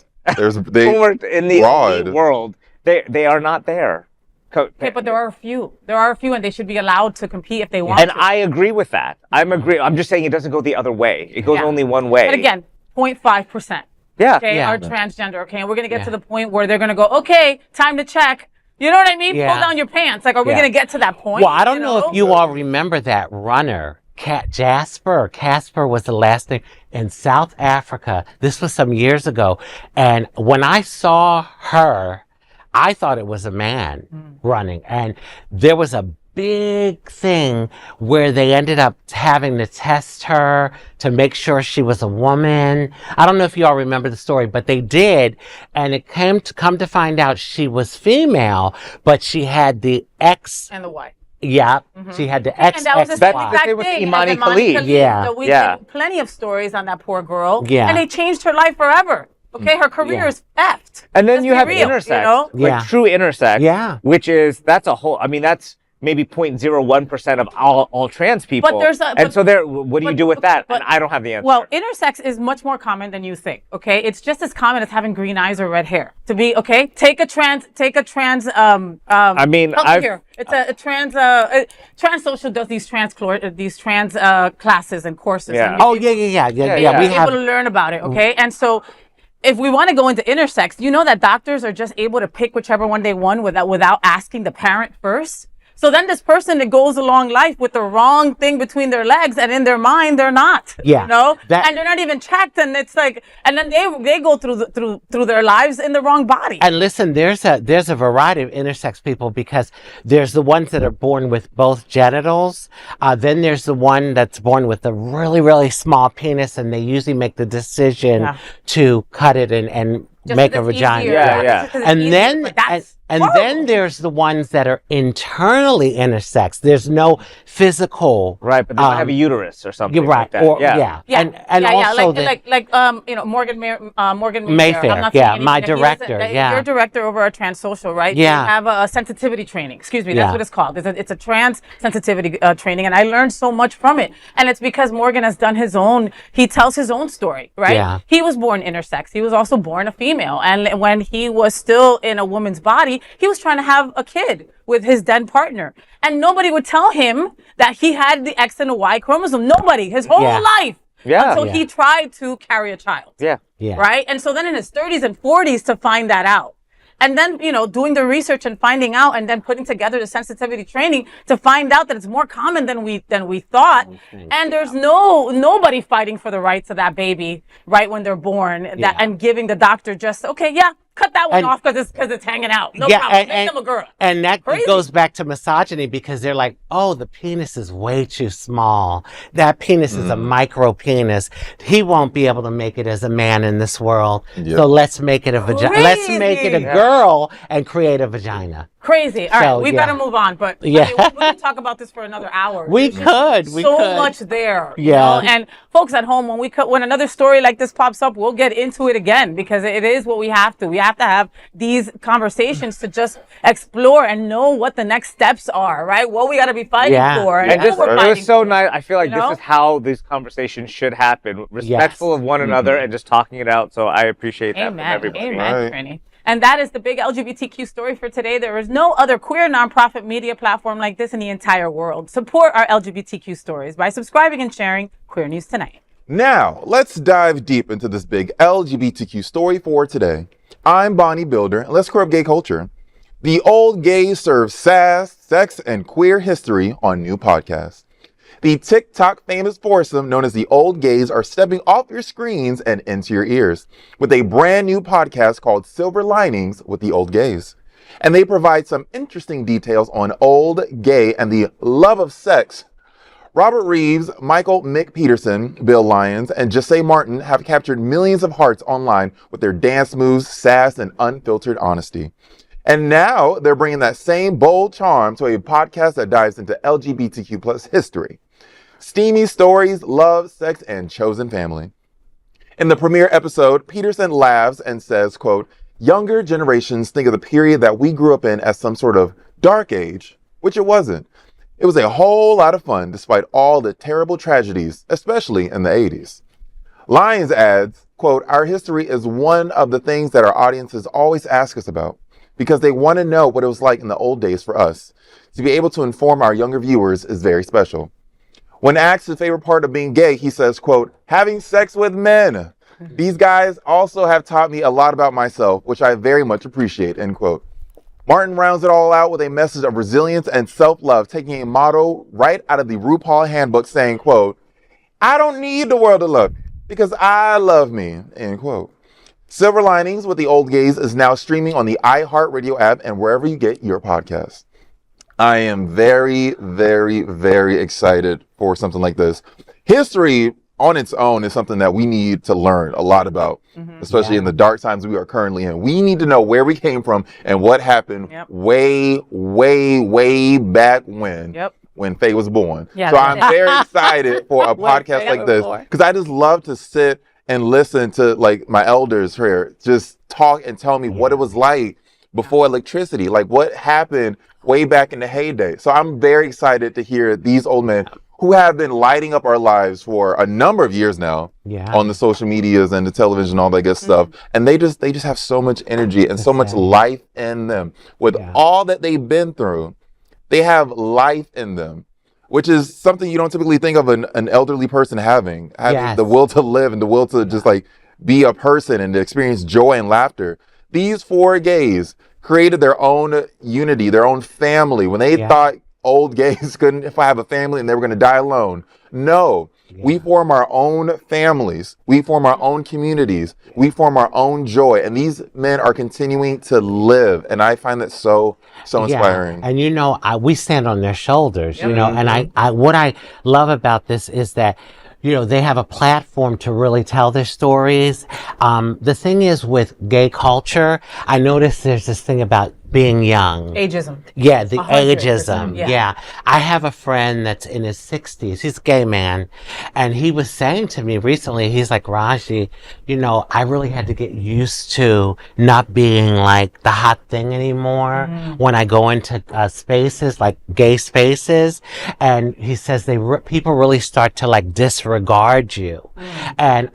they when we're in the broad. elite world. They are not there. Okay, but there are a few. There are a few, and they should be allowed to compete if they want And to. I agree with that. I'm just saying it doesn't go the other way. It goes only one way. But again, 0.5%. Yeah. Okay, are transgender. Okay, and we're gonna get to the point where they're gonna go, okay, time to check. You know what I mean? Yeah. Pull down your pants. Like, are we Yeah. gonna get to that point? Well, I don't know if you all remember that runner, Casper was the last name, in South Africa. This was some years ago. And when I saw her, I thought it was a man running. And there was a big thing where they ended up having to test her to make sure she was a woman. I don't know if you all remember the story, but they did. And it come to find out she was female, but she had the X. And the Y. Yeah, she had the X. And that was the That's same the exact same with thing Imani as Khalid. Yeah. So we Yeah. did plenty of stories on that poor girl. Yeah. And they changed her life forever. Okay, her career is effed. And then Let's you be have real, intersex, you know? like Yeah. true intersex, Yeah. that's a whole. I mean, that's maybe 0.01% of all trans people. But there's a- and but- so there, what do you but- do with that? but- And I don't have the answer. Well, intersex is much more common than you think. Okay, it's just as common as having green eyes or red hair. To be okay, take a trans. I mean, help me I've- here. It's a trans social does these trans classes and courses. Yeah. And Oh, yeah. yeah. We be have. able to learn about it. Okay, and so. If we want to go into intersex, you know that doctors are just able to pick whichever one they want without asking the parent first. So then this person that goes along life with the wrong thing between their legs, and in their mind they're not. Yeah. You know, That- and they're not even checked, and it's like, and then they go through their lives in the wrong body. And listen, there's a variety of intersex people, because there's the ones that are born with both genitals. Then there's the one that's born with a really, really small penis, and they usually make the decision to cut it and Just make a 'cause it's vagina. easier. Yeah. Just 'cause it's And easier, then but that's and horrible. then there's the ones that are internally intersex. There's no physical. right, but they might have a uterus or something. You're right. Like that. Or yeah. Yeah, and also Morgan Mayfair, I'm not yeah, saying my anything. director, yeah. You're director over our Trans Social, right? Yeah. You have a sensitivity training. Excuse me, Yeah. that's what it's called. It's a trans sensitivity training, and I learned so much from it. And it's because Morgan has done his own. He tells his own story, right? Yeah. He was born intersex. He was also born a female, and when he was still in a woman's body, he was trying to have a kid with his then partner, and nobody would tell him that he had the X and the Y chromosome. Nobody, his whole Yeah. life. Yeah. Until Yeah. he tried to carry a child. Yeah. Yeah. Right? And so then in his 30s and 40s to find that out. And then, doing the research and finding out, and then putting together the sensitivity training to find out that it's more common than we thought. And there's nobody fighting for the rights of that baby right when they're born, and giving the doctor just, okay, yeah, cut that one And- off because it's hanging out. No Yeah, problem. Make them a girl. And that Crazy. goes back to misogyny because they're like, oh, the penis is way too small. That penis is a micro penis. He won't be able to make it as a man in this world. Yep. So let's make it a vagina. Let's make it a Crazy. girl and create a vagina. Crazy. All right, So, we've yeah. got to move on. But Yeah. I mean, we can talk about this for another hour. We There's could. We so could. much there. you Yeah. know? And folks at home, when another story like this pops up, we'll get into it again because it is what we have to. We have to have these conversations to just explore and know what the next steps are, right? What we got to be fighting Yeah. for. And who just, we're it fighting was so for. nice. I feel like You know? this is how these conversations should happen. Respectful of one another and just talking it out. So I appreciate that from Amen. everybody. Amen, Right. Trini. And that is the big LGBTQ story for today. There is no other queer nonprofit media platform like this in the entire world. Support our LGBTQ stories by subscribing and sharing Queer News Tonight. Now, let's dive deep into this big LGBTQ story for today. I'm Bonnie Builder, and let's queer up gay culture. The old gays serve sass, sex, and queer history on new podcasts. The TikTok famous foursome known as the old gays are stepping off your screens and into your ears with a brand new podcast called Silver Linings with the Old Gays. And they provide some interesting details on old, gay, and the love of sex. Robert Reeves, Michael Mick Peterson, Bill Lyons, and Jesse Martin have captured millions of hearts online with their dance moves, sass, and unfiltered honesty. And now they're bringing that same bold charm to a podcast that dives into LGBTQ plus history. Steamy stories, love, sex, and chosen family. In the premiere episode, Peterson laughs and says, quote, younger generations think of the period that we grew up in as some sort of dark age, which it wasn't. It was a whole lot of fun despite all the terrible tragedies, especially in the 80s. Lyons adds, quote, our history is one of the things that our audiences always ask us about because they want to know what it was like in the old days for us. To be able to inform our younger viewers is very special. When asked his favorite part of being gay, he says, quote, having sex with men. These guys also have taught me a lot about myself, which I very much appreciate, end quote. Martin rounds it all out with a message of resilience and self-love, taking a motto right out of the RuPaul handbook saying, quote, I don't need the world to love me because I love me, end quote. Silver Linings with the Old Gays is now streaming on the iHeartRadio app and wherever you get your podcasts. I am very, very, very excited for something like this. History on its own is something that we need to learn a lot about, especially in the dark times we are currently in. We need to know where we came from and what happened way, way, way back when Faye was born. Yeah, so I'm very excited for a podcast like this because I just love to sit and listen to like my elders here just talk and tell me what it was like before electricity, like what happened way back in the heyday. So I'm very excited to hear these old men who have been lighting up our lives for a number of years now on the social medias and the television, all that good stuff. And they just have so much energy and so much life in them. With all that they've been through, they have life in them, which is something you don't typically think of an elderly person having the will to live and the will to just like be a person and to experience joy and laughter. These four gays created their own unity, their own family. When they thought old gays couldn't have a family and they were going to die alone. No, we form our own families. We form our own communities. We form our own joy. And these men are continuing to live. And I find that so inspiring. And you know, we stand on their shoulders, you know, and I what I love about this is that, you know, they have a platform to really tell their stories. The thing is with gay culture, I noticed there's this thing about being young. Ageism. Yeah, the 100%, ageism. Yeah. I have a friend that's in his 60s. He's a gay man. And he was saying to me recently, he's like, Rajee, you know, I really had to get used to not being like the hot thing anymore when I go into spaces, like gay spaces. And he says people really start to like disregard you. And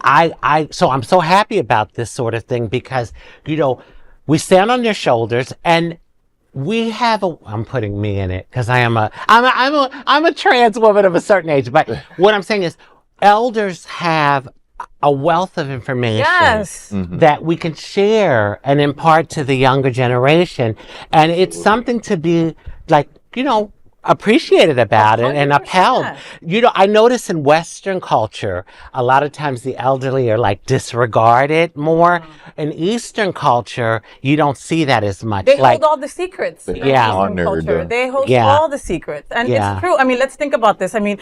so I'm so happy about this sort of thing because, you know, we stand on their shoulders and we have I'm putting me in it because I'm a trans woman of a certain age. But what I'm saying is elders have a wealth of information that we can share and impart to the younger generation. And it's something to be like, you know, appreciated about it and 100%. upheld. You know, I notice in Western culture, a lot of times the elderly are like disregarded more. In Eastern culture, you don't see that as much. They like, hold all the secrets. in Yeah. Eastern Honored. culture. They hold Yeah. all the secrets. And Yeah. it's true. I mean, let's think about this. I mean,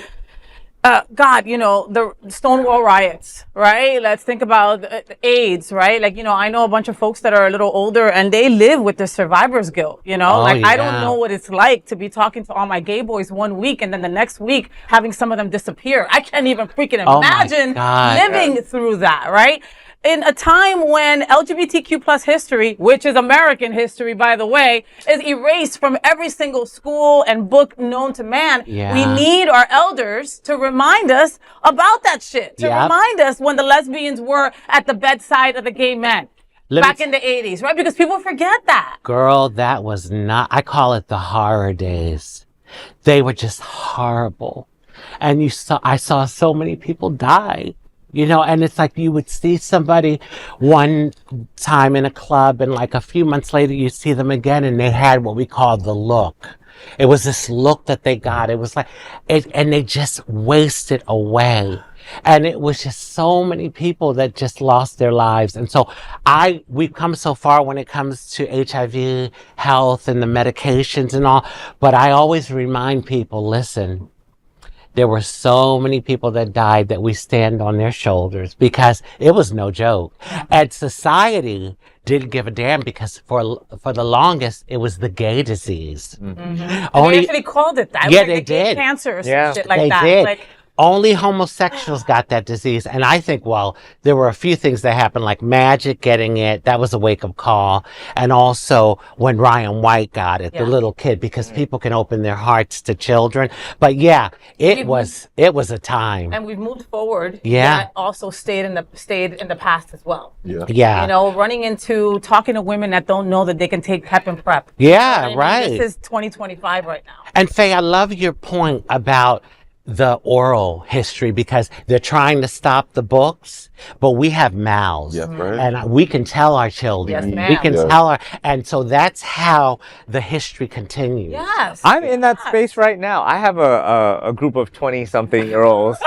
God, you know, the Stonewall riots, right? Let's think about AIDS, right? Like, you know, I know a bunch of folks that are a little older and they live with the survivor's guilt, you know? Oh, like, I don't yeah. know what it's like to be talking to all my gay boys one week and then the next week having some of them disappear. I can't even freaking Oh, my imagine God. living through that, right? In a time when LGBTQ plus history, which is American history, by the way, is erased from every single school and book known to man, Yeah. we need our elders to remind us about that shit, to Yep. remind us when the lesbians were at the bedside of the gay men back in the 80s, right? Because people forget that. Girl, that was not, I call it the horror days. They were just horrible. And I saw so many people die. You know, and it's like you would see somebody one time in a club and like a few months later you see them again and they had what we call the look. It was this look that they got. It was like, and they just wasted away. And it was just so many people that just lost their lives. And so we've come so far when it comes to HIV health and the medications and all, but I always remind people, listen, there were so many people that died that we stand on their shoulders because it was no joke. And society didn't give a damn because for the longest, it was the gay disease. And they actually called it that. It was Yeah, like they the gay did. cancer or some Yeah. shit like They that. did. Like, Only homosexuals got that disease. And I think, well, there were a few things that happened, like Magic getting it. That was a wake-up call. And also when Ryan White got it, the little kid, because people can open their hearts to children. But yeah, it was a time. and we've moved forward. Yeah. That also stayed in the past as well. Yeah. Yeah. You know, running into talking to women that don't know that they can take PEP and PrEP. Yeah, You know what I mean? right. This is 2025 right now. And Faye, I love your point about the oral history because they're trying to stop the books, but we have mouths. Yes, right. And we can tell our children. Yes, ma'am. We can Yes. tell our, and so that's how the history continues. Yes. I'm in that space right now. I have a group of 20-something-year-olds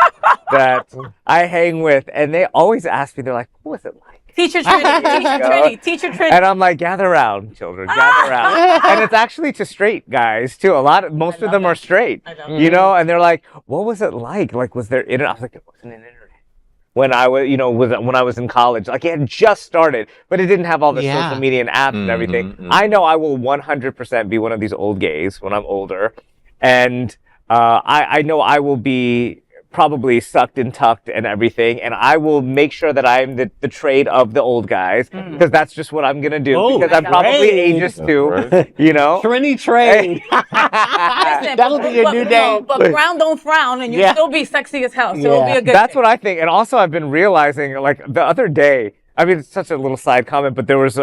that I hang with, and they always ask me, they're like, what was it like? Teacher Trini, Teacher Trini. And I'm like, gather around, children, gather around. And it's actually to straight guys too. Most of them are straight, you know. And they're like, what was it like? Like, was there internet? I was like, it wasn't an internet when I was, you know, when I was in college. Like, it had just started, but it didn't have all the Yeah. social media and apps and everything. I know I will 100% be one of these old gays when I'm older, and I know I will be probably sucked and tucked and everything, and I will make sure that I'm the trade of the old guys, because that's just what I'm gonna do, Oh, because I'm probably trade. ageist too, Right. you know. Trini trade. Listen, That'll be your new no, name. but frown don't frown, and you Yeah. still be sexy as hell. So it'll be Yeah. a good. That's thing. what I think. And also, I've been realizing, like, the other day, I mean, it's such a little side comment, but there was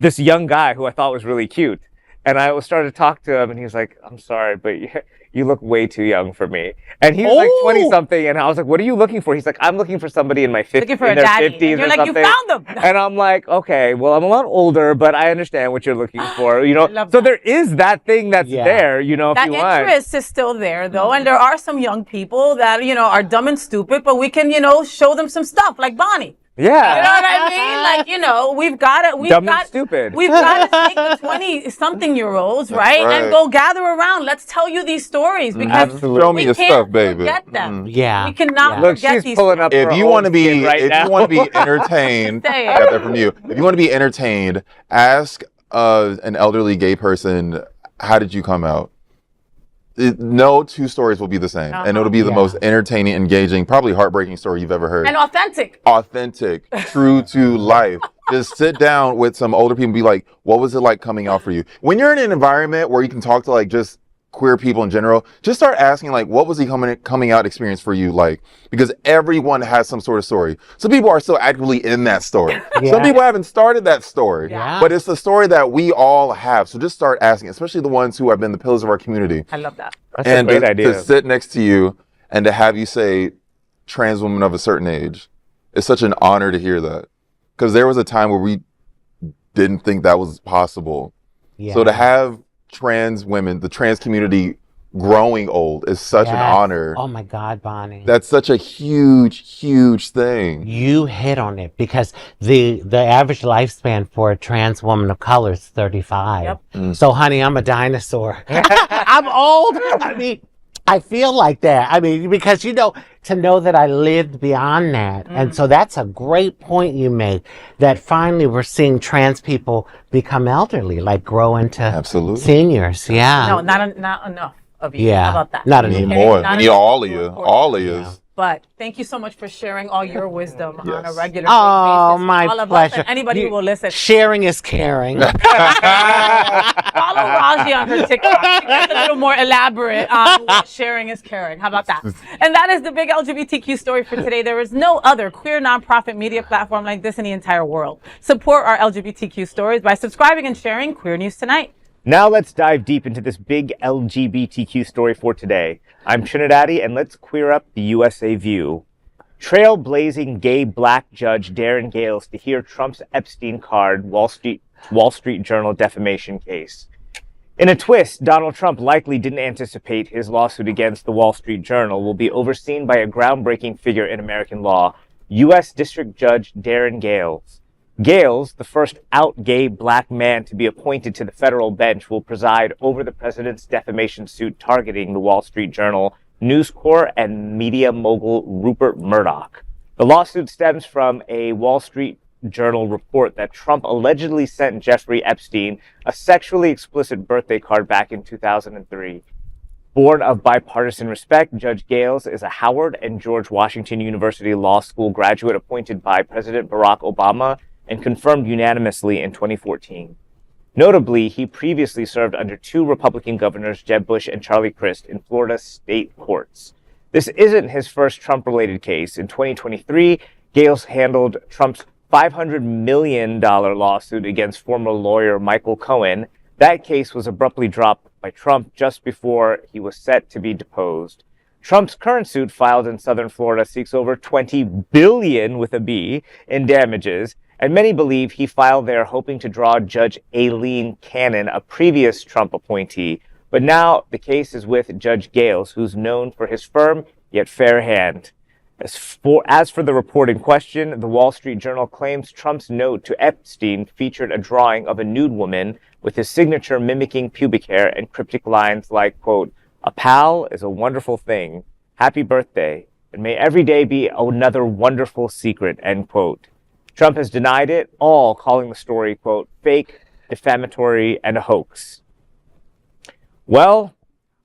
this young guy who I thought was really cute. And I started to talk to him, and he was like, I'm sorry, but you look way too young for me. And he was like Oh. 20-something, and I was like, what are you looking for? He's like, I'm looking for somebody in my 50s, Looking for a in their daddy. 50s And you're or like, you something. found them. And I'm like, okay, well, I'm a lot older, but I understand what you're looking for, you know. love So that. there is that thing that's Yeah. there, you know, if That you want. interest is still there, though, and there are some young people that are dumb and stupid, but we can show them some stuff like Bonnie. Yeah. You know what I mean? Like, we've got to, Dumb and stupid. We've got to take the 20-something-year-olds, right, right. and go gather around. Let's tell you these stories because Absolutely. Show me we your can't stuff, baby. forget them. Yeah. We cannot Look, forget she's these pulling up. If her you old want to be, skin right if now. you want to be entertained, Say it. I got that from you. If you want to be entertained, ask an elderly gay person, how did you come out? No two stories will be the same, and it'll be the Yeah. most entertaining, engaging, probably heartbreaking story you've ever heard. And authentic. Authentic, true to life. Just sit down with some older people and be like, what was it like coming out for you? When you're in an environment where you can talk to like just queer people in general, just start asking like, what was the coming out experience for you like? Because everyone has some sort of story. Some people are still actively in that story. Yeah. Some people haven't started that story, Yeah. but it's the story that we all have. So just start asking, especially the ones who have been the pillars of our community. I love that. That's And a great to idea. sit next to you and to have you say trans woman of a certain age, it's such an honor to hear that. Because there was a time where we didn't think that was possible. Yeah. So to have trans women, the trans community growing old is such an honor. Oh my God, Bonnie. That's such a huge thing. You hit on it because the average lifespan for a trans woman of color is 35. Yep. So, honey, I'm a dinosaur. I'm old. I mean, I feel like that. I mean, because, you know, to know that I lived beyond that. And so that's a great point you made, that finally we're seeing trans people become elderly, like grow into Absolutely. seniors. Yeah. No, not enough of you. Yeah. How about that? Not We need enough. more. Not We need enough all of to you. report. All of you. Yeah. But thank you so much for sharing all your wisdom on a Yes. regular Oh, basis. my all of pleasure. Us and anybody who will listen. Sharing is caring. Follow Rajee on her TikTok. She gets a little more elaborate on what sharing is caring. How about that? And that is the big LGBTQ story for today. There is no other queer nonprofit media platform like this in the entire world. Support our LGBTQ stories by subscribing and sharing Queer News Tonight. Now let's dive deep into this big LGBTQ story for today. I'm TriniDaddy, and let's queer up the USA view. Trailblazing gay black judge Darrin Gayles to hear Trump's Epstein card Wall Street Journal defamation case. In a twist, Donald Trump likely didn't anticipate his lawsuit against the Wall Street Journal will be overseen by a groundbreaking figure in American law, U.S. District Judge Darrin Gayles. Gayles, the first out gay black man to be appointed to the federal bench, will preside over the president's defamation suit targeting the Wall Street Journal, News Corp, and media mogul Rupert Murdoch. The lawsuit stems from a Wall Street Journal report that Trump allegedly sent Jeffrey Epstein a sexually explicit birthday card back in 2003. Born of bipartisan respect, Judge Gayles is a Howard and George Washington University Law School graduate appointed by President Barack Obama and confirmed unanimously in 2014. Notably, he previously served under two Republican governors, Jeb Bush and Charlie Crist, in Florida's state courts. This isn't his first Trump-related case. In 2023, Gayles handled Trump's $500 million lawsuit against former lawyer Michael Cohen. That case was abruptly dropped by Trump just before he was set to be deposed. Trump's current suit, filed in southern Florida, seeks over $20 billion with a B in damages, and many believe he filed there hoping to draw Judge Aileen Cannon, a previous Trump appointee. But now the case is with Judge Gayles, who's known for his firm yet fair hand. As for the report in question, the Wall Street Journal claims Trump's note to Epstein featured a drawing of a nude woman with his signature mimicking pubic hair and cryptic lines like, quote, "A pal is a wonderful thing. Happy birthday. And may every day be another wonderful secret," end quote. Trump has denied it all, calling the story, quote, "fake, defamatory, and a hoax." Well,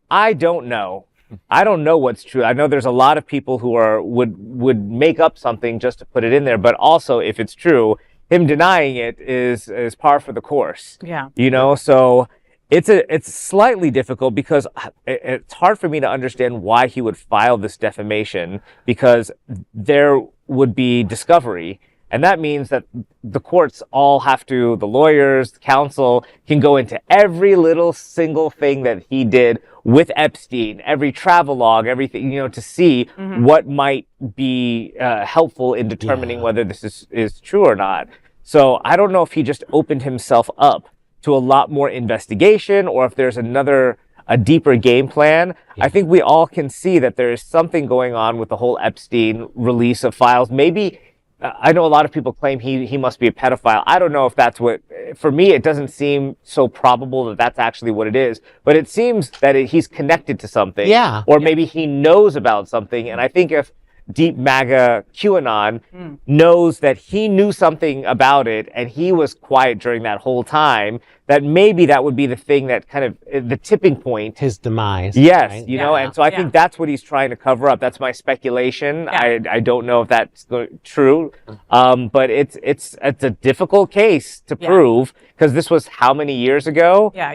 I don't know. I don't know what's true. I know there's a lot of people who would make up something just to put it in there, but also if it's true, him denying it is par for the course. Yeah. You know, so it's slightly difficult because it's hard for me to understand why he would file this defamation, because there would be discovery. And that means that the courts all have to, the lawyers, the counsel, can go into every little single thing that he did with Epstein, every travel log, everything, you know, to see what might be helpful in determining whether this is true or not. So I don't know if he just opened himself up to a lot more investigation, or if there's a deeper game plan. I think we all can see that there is something going on with the whole Epstein release of files. Maybe, I know a lot of people claim he must be a pedophile. I don't know if that's what, for me, it doesn't seem so probable that that's actually what it is, but it seems that he's connected to something. Yeah. Or maybe he knows about something. And I think if deep MAGA QAnon knows that he knew something about it and he was quiet during that whole time, that maybe that would be the thing that kind of the tipping point. His demise. Yes, right? you know, and so I think that's what he's trying to cover up. That's my speculation. Yeah. I don't know if that's true, but it's a difficult case to prove, because this was how many years ago? Yeah.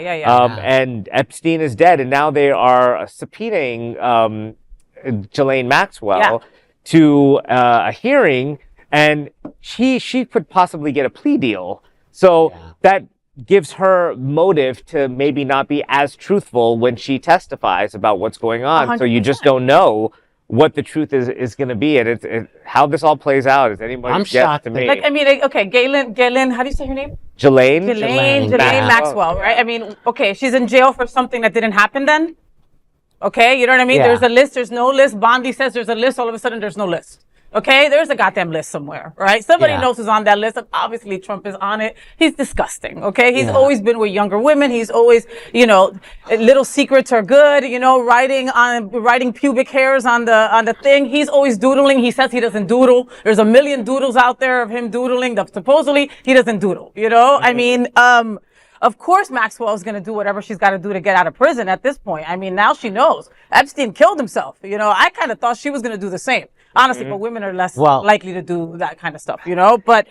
And Epstein is dead, and now they are subpoenaing Ghislaine Maxwell to a hearing, and she could possibly get a plea deal. So that gives her motive to maybe not be as truthful when she testifies about what's going on. 100%. So you just don't know what the truth is going to be, and how this all plays out is anybody's I'm guess shocked to that- me. Like, I mean, okay, Gaylen, how do you say her name? Jelaine Ghislaine Maxwell, right? I mean, okay, she's in jail for something that didn't happen then. Okay, you know what I mean? Yeah. There's a list, there's no list. Bondi says there's a list, all of a sudden there's no list. Okay, there's a goddamn list somewhere, right? Somebody Yeah. knows who's on that list, and obviously Trump is on it. He's disgusting, okay? He's Yeah. always been with younger women. He's always, you know, little secrets are good, you know, writing pubic hairs on the thing. He's always doodling. He says he doesn't doodle. There's a million doodles out there of him doodling. Supposedly he doesn't doodle, you know? I mean, of course Maxwell is going to do whatever she's got to do to get out of prison at this point. I mean, now she knows. Epstein killed himself. You know, I kind of thought she was going to do the same. Honestly, but women are less likely to do that kind of stuff, you know? But,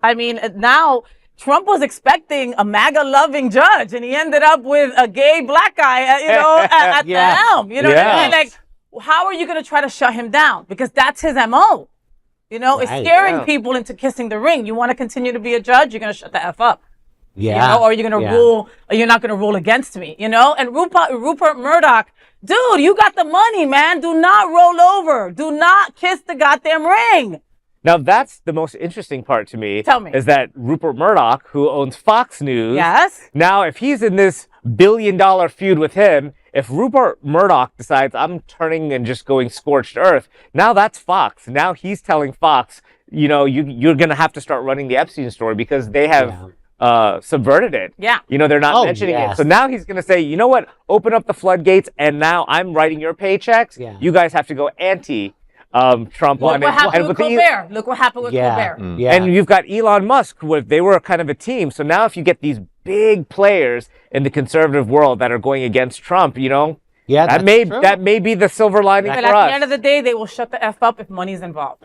I mean, now Trump was expecting a MAGA-loving judge, and he ended up with a gay black guy, you know, at the helm. You know what I mean? Like, how are you going to try to shut him down? Because that's his M.O. You know, it's scaring people into kissing the ring. You want to continue to be a judge, you're going to shut the F up. Yeah. You know, or you're going to rule, or you're not going to rule against me, you know? And Rupert Murdoch, dude, you got the money, man. Do not roll over. Do not kiss the goddamn ring. Now, that's the most interesting part to me. Tell me. Is that Rupert Murdoch, who owns Fox News. Yes. Now, if he's in this billion-dollar feud with him, if Rupert Murdoch decides I'm turning and just going scorched earth, now that's Fox. Now he's telling Fox, you know, you're going to have to start running the Epstein story because they have subverted it. Yeah. You know, they're not mentioning it. So now he's going to say, you know what? Open up the floodgates, and now I'm writing your paychecks. Yeah. You guys have to go anti Trump on Look what happened with Colbert. Look what happened with Colbert. Yeah. And you've got Elon Musk, who they were kind of a team. So now if you get these big players in the conservative world that are going against Trump, you know, that may be the silver lining But for at us. the end of the day, they will shut the F up if money's involved.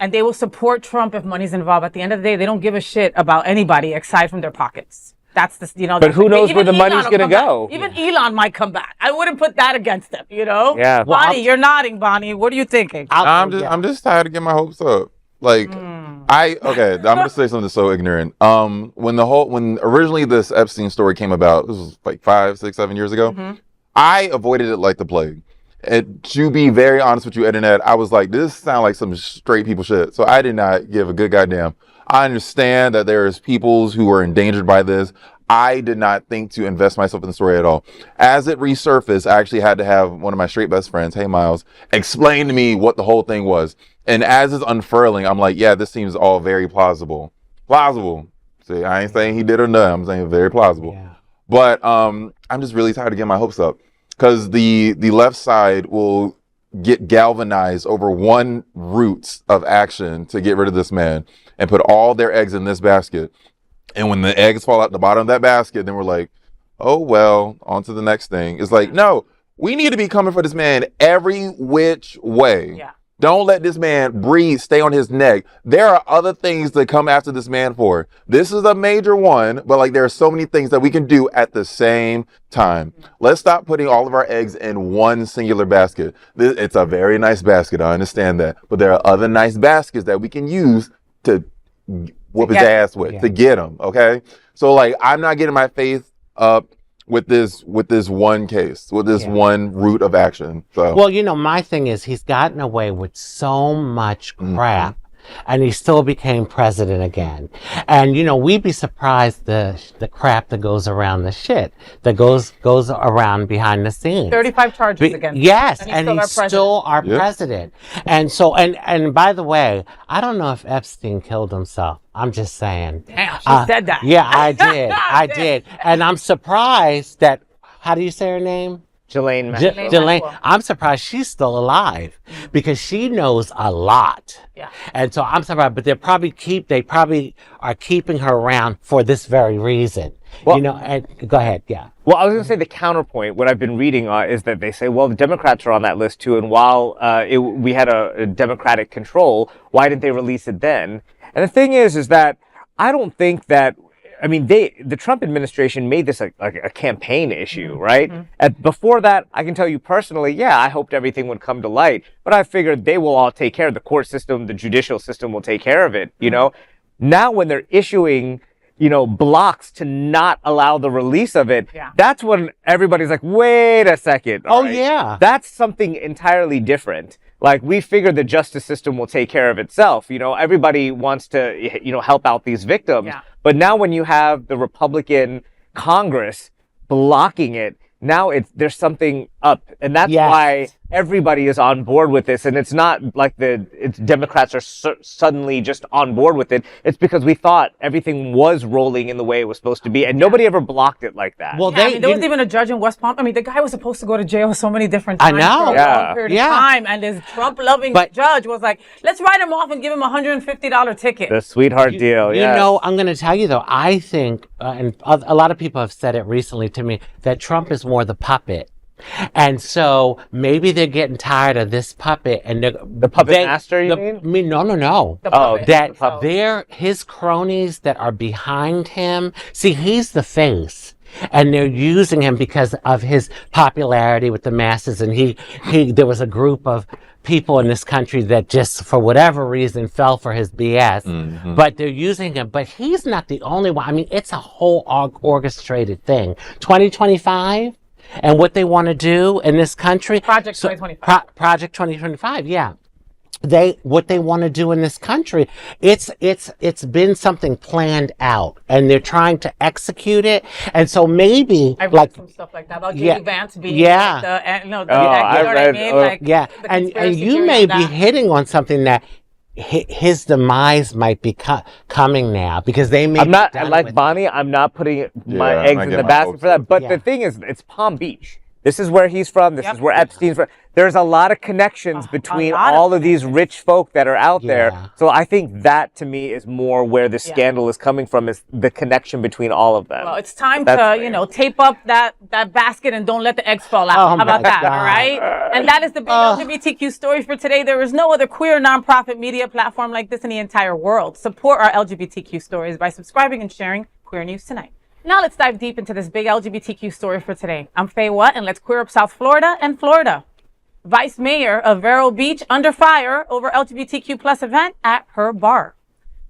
And they will support Trump if money's involved. At the end of the day, they don't give a shit about anybody aside from their pockets. That's the, you know. But who knows where the money's going to go? Even Elon might come back. I wouldn't put that against them, you know? Yeah. Bonnie, you're nodding, Bonnie. What are you thinking? I'm just tired of getting my hopes up. Like, I'm gonna say something so ignorant. When originally this Epstein story came about, this was like 5, 6, 7 years ago. I avoided it like the plague. And to be very honest with you, Ed and Ed, I was like, this sounds like some straight people shit. So I did not give a good goddamn. I understand that there's people who are endangered by this. I did not think to invest myself in the story at all. As it resurfaced, I actually had to have one of my straight best friends, hey Miles, explain to me what the whole thing was. And as it's unfurling, I'm like, yeah, this seems all very plausible. Plausible. See, I ain't saying he did or not. I'm saying very plausible. Yeah. But I'm just really tired of getting my hopes up. Because the left side will get galvanized over one route of action to get rid of this man and put all their eggs in this basket. And when the eggs fall out the bottom of that basket, then we're like, oh, well, on to the next thing. It's like, no, we need to be coming for this man every which way. Yeah. Don't let this man breathe, stay on his neck. There are other things to come after this man for. This is a major one, but like there are so many things that we can do at the same time. Let's stop putting all of our eggs in one singular basket. It's a very nice basket, I understand that. But there are other nice baskets that we can use to whoop his ass with, to get him, okay? So like, I'm not getting my faith up with this one case, with this one route of action. So well, you know, my thing is he's gotten away with so much crap, and he still became president again. And you know, we'd be surprised the crap that goes around the shit that goes around behind the scenes. 35 charges against him. Yes, and he's still our president. And so, and by the way, I don't know if Epstein killed himself. I'm just saying. Damn, she said that. Yeah, I did. I did. And I'm surprised that, how do you say her name? Jelaine Maxwell. I'm surprised she's still alive because she knows a lot. Yeah. And so I'm surprised, but they probably are keeping her around for this very reason. Well, you know, and go ahead. Yeah. Well, I was going to say the counterpoint, what I've been reading is that they say, well, the Democrats are on that list too. And while we had a Democratic control, why didn't they release it then? And the thing is that I don't think that, I mean, the Trump administration made this like a campaign issue, right? Before that, I can tell you personally, yeah, I hoped everything would come to light, but I figured they will all take care of the court system, the judicial system will take care of it, you know? Now when they're issuing, blocks to not allow the release of it. Yeah. That's when everybody's like, wait a second. Oh, right? yeah. That's something entirely different. Like, we figure the justice system will take care of itself. Everybody wants to, help out these victims. Yeah. But now when you have the Republican Congress blocking it, now there's something up. And that's why everybody is on board with this. And it's not like Democrats are suddenly just on board with it. It's because we thought everything was rolling in the way it was supposed to be. And nobody ever blocked it like that. Well, there was even a judge in West Palm. The guy was supposed to go to jail so many different times for a long period of time. And this Trump-loving judge was like, let's write him off and give him a $150 ticket. The sweetheart deal, I'm going to tell you, though, I think, and a lot of people have said it recently to me, that Trump is more the puppet. And so maybe they're getting tired of this puppet and the puppet master, you mean? No. They're his cronies that are behind him. See, he's the face. And they're using him because of his popularity with the masses. And there was a group of people in this country that just, for whatever reason, fell for his BS. Mm-hmm. But they're using him. But he's not the only one. It's a whole orchestrated thing. 2025? And what they want to do in this country. Project 2025. Project 2025, yeah. What they want to do in this country, it's been something planned out, and they're trying to execute it. And so maybe I've read some stuff like that about J.D. Vance being and you may be hitting on something that his demise might be coming now, because they may. I'm not like Bonnie. I'm not putting my eggs in the basket for that. But the thing is, it's Palm Beach. This is where he's from. This is where Epstein's from. There's a lot of connections between all of these rich folk that are out there. So I think that, to me, is more where the scandal is coming from, is the connection between all of them. Well, it's time to, tape up that basket and don't let the eggs fall out. How about that, all right? And that is the big LGBTQ story for today. There is no other queer nonprofit media platform like this in the entire world. Support our LGBTQ stories by subscribing and sharing Queer News Tonight. Now let's dive deep into this big LGBTQ story for today. I'm FayWhat, and let's queer up South Florida and Florida. Vice Mayor of Vero Beach under fire over LGBTQ plus event at her bar.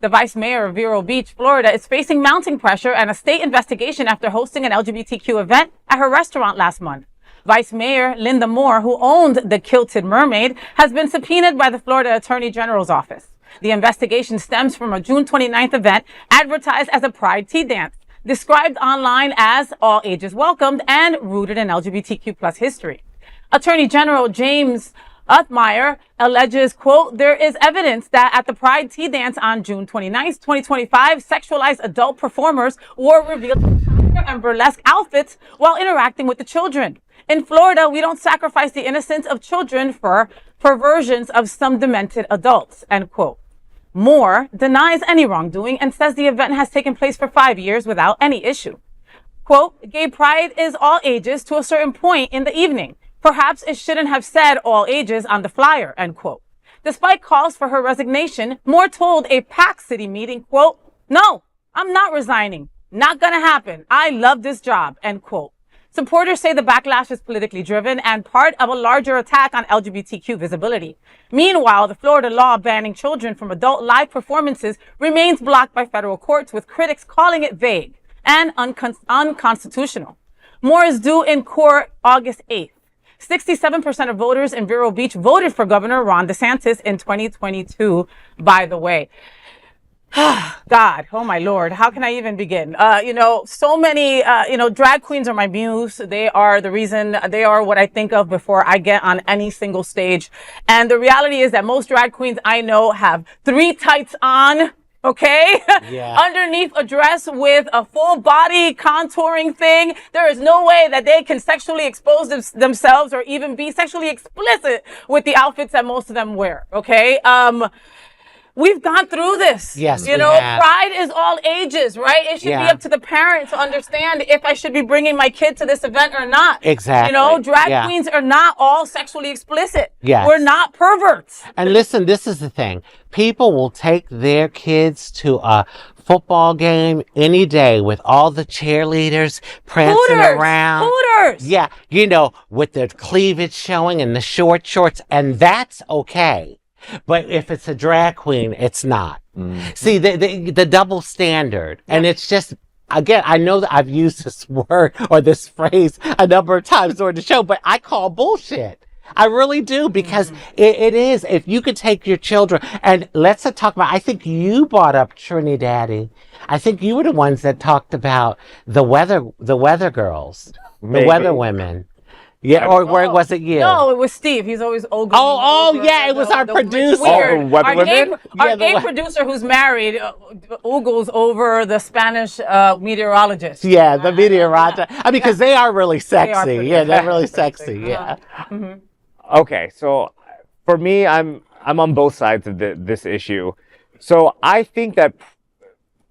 The Vice Mayor of Vero Beach, Florida, is facing mounting pressure and a state investigation after hosting an LGBTQ event at her restaurant last month. Vice Mayor Linda Moore, who owned the Kilted Mermaid, has been subpoenaed by the Florida Attorney General's office. The investigation stems from a June 29th event advertised as a Pride tea dance, described online as all ages welcomed and rooted in LGBTQ plus history. Attorney General James Uthmeyer alleges, quote, there is evidence that at the Pride tea dance on June 29th, 2025, sexualized adult performers wore revealed and burlesque outfits while interacting with the children. In Florida, we don't sacrifice the innocence of children for perversions of some demented adults, end quote. Moore denies any wrongdoing and says the event has taken place for 5 years without any issue. Quote, gay pride is all ages to a certain point in the evening. Perhaps it shouldn't have said all ages on the flyer, end quote. Despite calls for her resignation, Moore told a packed city meeting, quote, no, I'm not resigning. Not gonna happen. I love this job, end quote. Supporters say the backlash is politically driven and part of a larger attack on LGBTQ visibility. Meanwhile, the Florida law banning children from adult live performances remains blocked by federal courts, with critics calling it vague and unconstitutional. Moore is due in court August 8th. 67% of voters in Vero Beach voted for Governor Ron DeSantis in 2022, by the way. God, oh my Lord, how can I even begin? So many, drag queens are my muse. They are the reason, they are what I think of before I get on any single stage. And the reality is that most drag queens I know have 3 tights on. Okay? Yeah. Underneath a dress with a full body contouring thing. There is no way that they can sexually expose themselves or even be sexually explicit with the outfits that most of them wear. Okay? We've gone through this. Yes, pride is all ages, right? It should be up to the parent to understand if I should be bringing my kid to this event or not. Exactly. Drag queens are not all sexually explicit. Yes. We're not perverts. And listen, this is the thing. People will take their kids to a football game any day with all the cheerleaders prancing around. Hooters. Yeah. With their cleavage showing and the short shorts. And that's okay. But if it's a drag queen, it's not. See, the double standard. And it's just, again, I know that I've used this word or this phrase a number of times during the show, but I call bullshit. I really do, because it is. If you could take your children, and let's talk about, I think you brought up TriniDaddy. I think you were the ones that talked about the weather girls, the weather women. Yeah, or was it you? No, it was Steve. He's always ogling. Yeah, it was our producer. Our gay producer who's married ogles over the Spanish meteorologist. Yeah, the meteorologist. I mean, because they are really sexy. They're really sexy. Yeah. Okay, so for me, I'm on both sides of this issue. So I think that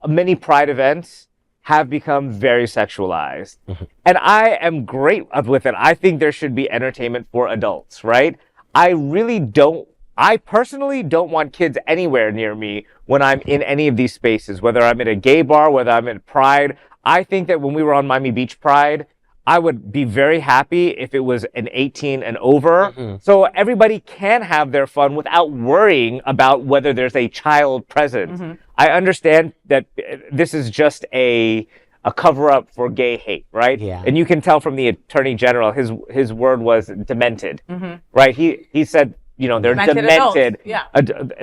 many pride events have become very sexualized. And I am great with it. I think there should be entertainment for adults, right? I personally don't want kids anywhere near me when I'm in any of these spaces, whether I'm at a gay bar, whether I'm at Pride. I think that when we were on Miami Beach Pride, I would be very happy if it was an 18 and over. So everybody can have their fun without worrying about whether there's a child present. I understand that this is just a cover-up for gay hate, right? Yeah. And you can tell from the Attorney General, his word was demented, right? He said, you know, they're demented.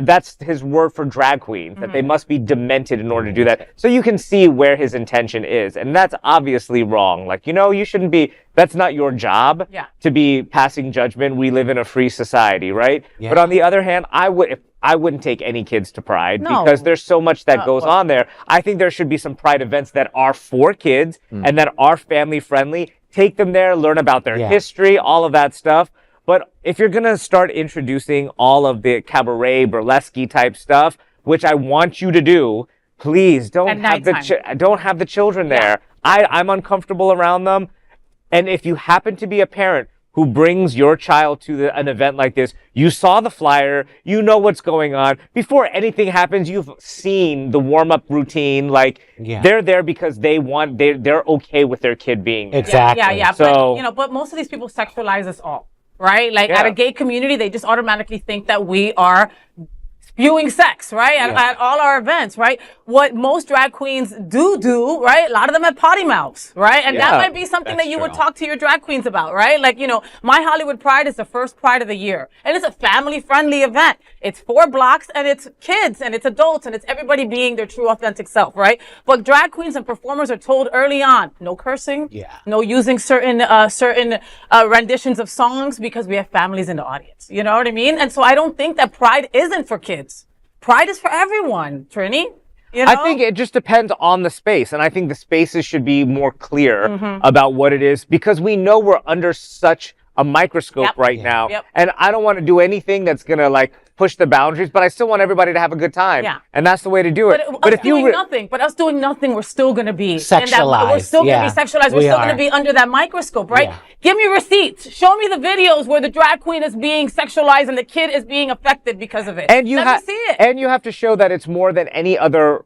That's his word for drag queens, that they must be demented in order to do that. So you can see where his intention is. And that's obviously wrong. Like, you know, you shouldn't be, that's not your job to be passing judgment. We live in a free society, right? But on the other hand, I wouldn't take any kids to Pride because there's so much that goes on there. I think there should be some Pride events that are for kids and that are family friendly. Take them there, learn about their history, all of that stuff. But if you're going to start introducing all of the cabaret, burlesque type stuff, which I want you to do, please don't have the children there. I'm uncomfortable around them. And if you happen to be a parent who brings your child to an event like this, you saw the flyer, you know what's going on. Before anything happens, you've seen the warm-up routine. Like, they're there because they're okay with their kid being there. Exactly. So, but most of these people sexualize us all. Right? Like at a gay community, they just automatically think that we are spewing sex, right? At all our events, right? What most drag queens do, right? A lot of them have potty mouths, right? And that might be something that you would talk to your drag queens about, right? Like, you know, my Hollywood Pride is the first Pride of the year. And it's a family-friendly event. It's 4 blocks, and it's kids, and it's adults, and it's everybody being their true, authentic self, right? But drag queens and performers are told early on, no cursing, no using certain renditions of songs, because we have families in the audience. You know what I mean? And so I don't think that Pride isn't for kids. Pride is for everyone, Trini. You know? I think it just depends on the space. And I think the spaces should be more clear about what it is, because we know we're under such a microscope right now. And I don't want to do anything that's going to like push the boundaries, but I still want everybody to have a good time. And that's the way to do it. But if us doing nothing, we're still going to be sexualized. We're still going to be sexualized. We're still going to be under that microscope, right? Give me receipts. Show me the videos where the drag queen is being sexualized and the kid is being affected because of it. And you Let me see it. And you have to show that it's more than any other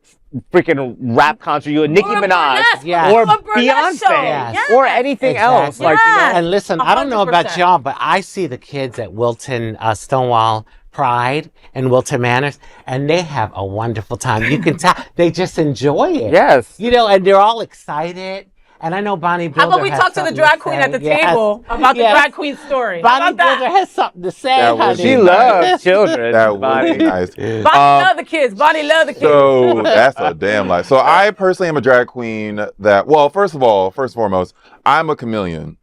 freaking rap concert, Nicki Minaj, or Beyonce, or anything else. Like, you know. And listen, 100%. I don't know about y'all, but I see the kids at Wilton Stonewall Pride and Wilton Manors, and they have a wonderful time. You can tell they just enjoy it. Yes. You know, and they're all excited. And I know Bonnie Builder. How about we talk to the drag queen at the table about the drag queen story? Bonnie Builder has something to say, honey. She loves children. That would be nice. Bonnie love the kids. Bonnie love the kids. So that's a damn lie. So I personally am a drag queen that, well, first and foremost, I'm a chameleon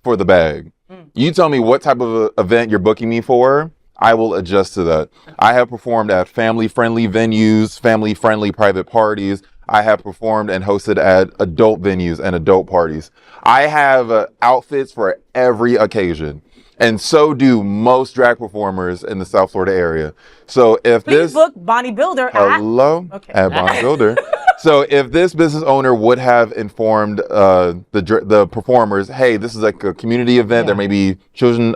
for the bag. You tell me what type of event you're booking me for, I will adjust to that. I have performed at family-friendly venues, family-friendly private parties. I have performed and hosted at adult venues and adult parties. I have outfits for every occasion. And so do most drag performers in the South Florida area. So if Please book Bonnie Builder at Bonnie Builder. So if this business owner would have informed the performers, hey, this is like a community event, there may be children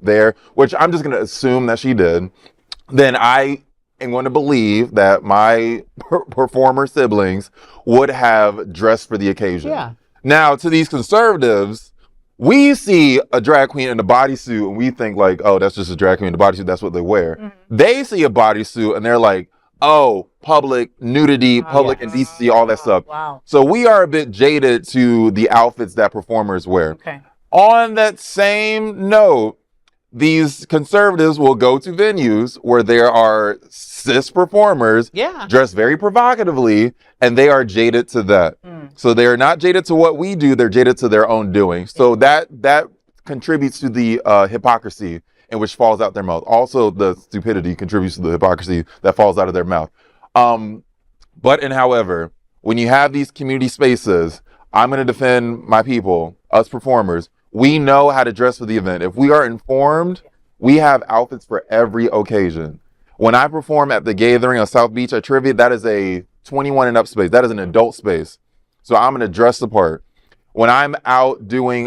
there, which I'm just going to assume that she did, then I am going to believe that my performer siblings would have dressed for the occasion. Now, to these conservatives, We see a drag queen in a bodysuit and we think like, oh, that's just a drag queen in a bodysuit. That's what they wear. They see a bodysuit and they're like, oh, public nudity, public indecency, all that stuff. Wow. So we are a bit jaded to the outfits that performers wear. Okay. On that same note, these conservatives will go to venues where there are cis performers dressed very provocatively, and they are jaded to that. So they are not jaded to what we do, they're jaded to their own doing. So that contributes to the hypocrisy in which falls out their mouth. Also, the stupidity contributes to the hypocrisy that falls out of their mouth. However, when you have these community spaces, I'm going to defend my people, us performers. We know how to dress for the event. If we are informed, we have outfits for every occasion. When I perform at the Gathering on South Beach at Trivia, that is a 21 and up space. That is an adult space. So I'm going to dress the part. When I'm out doing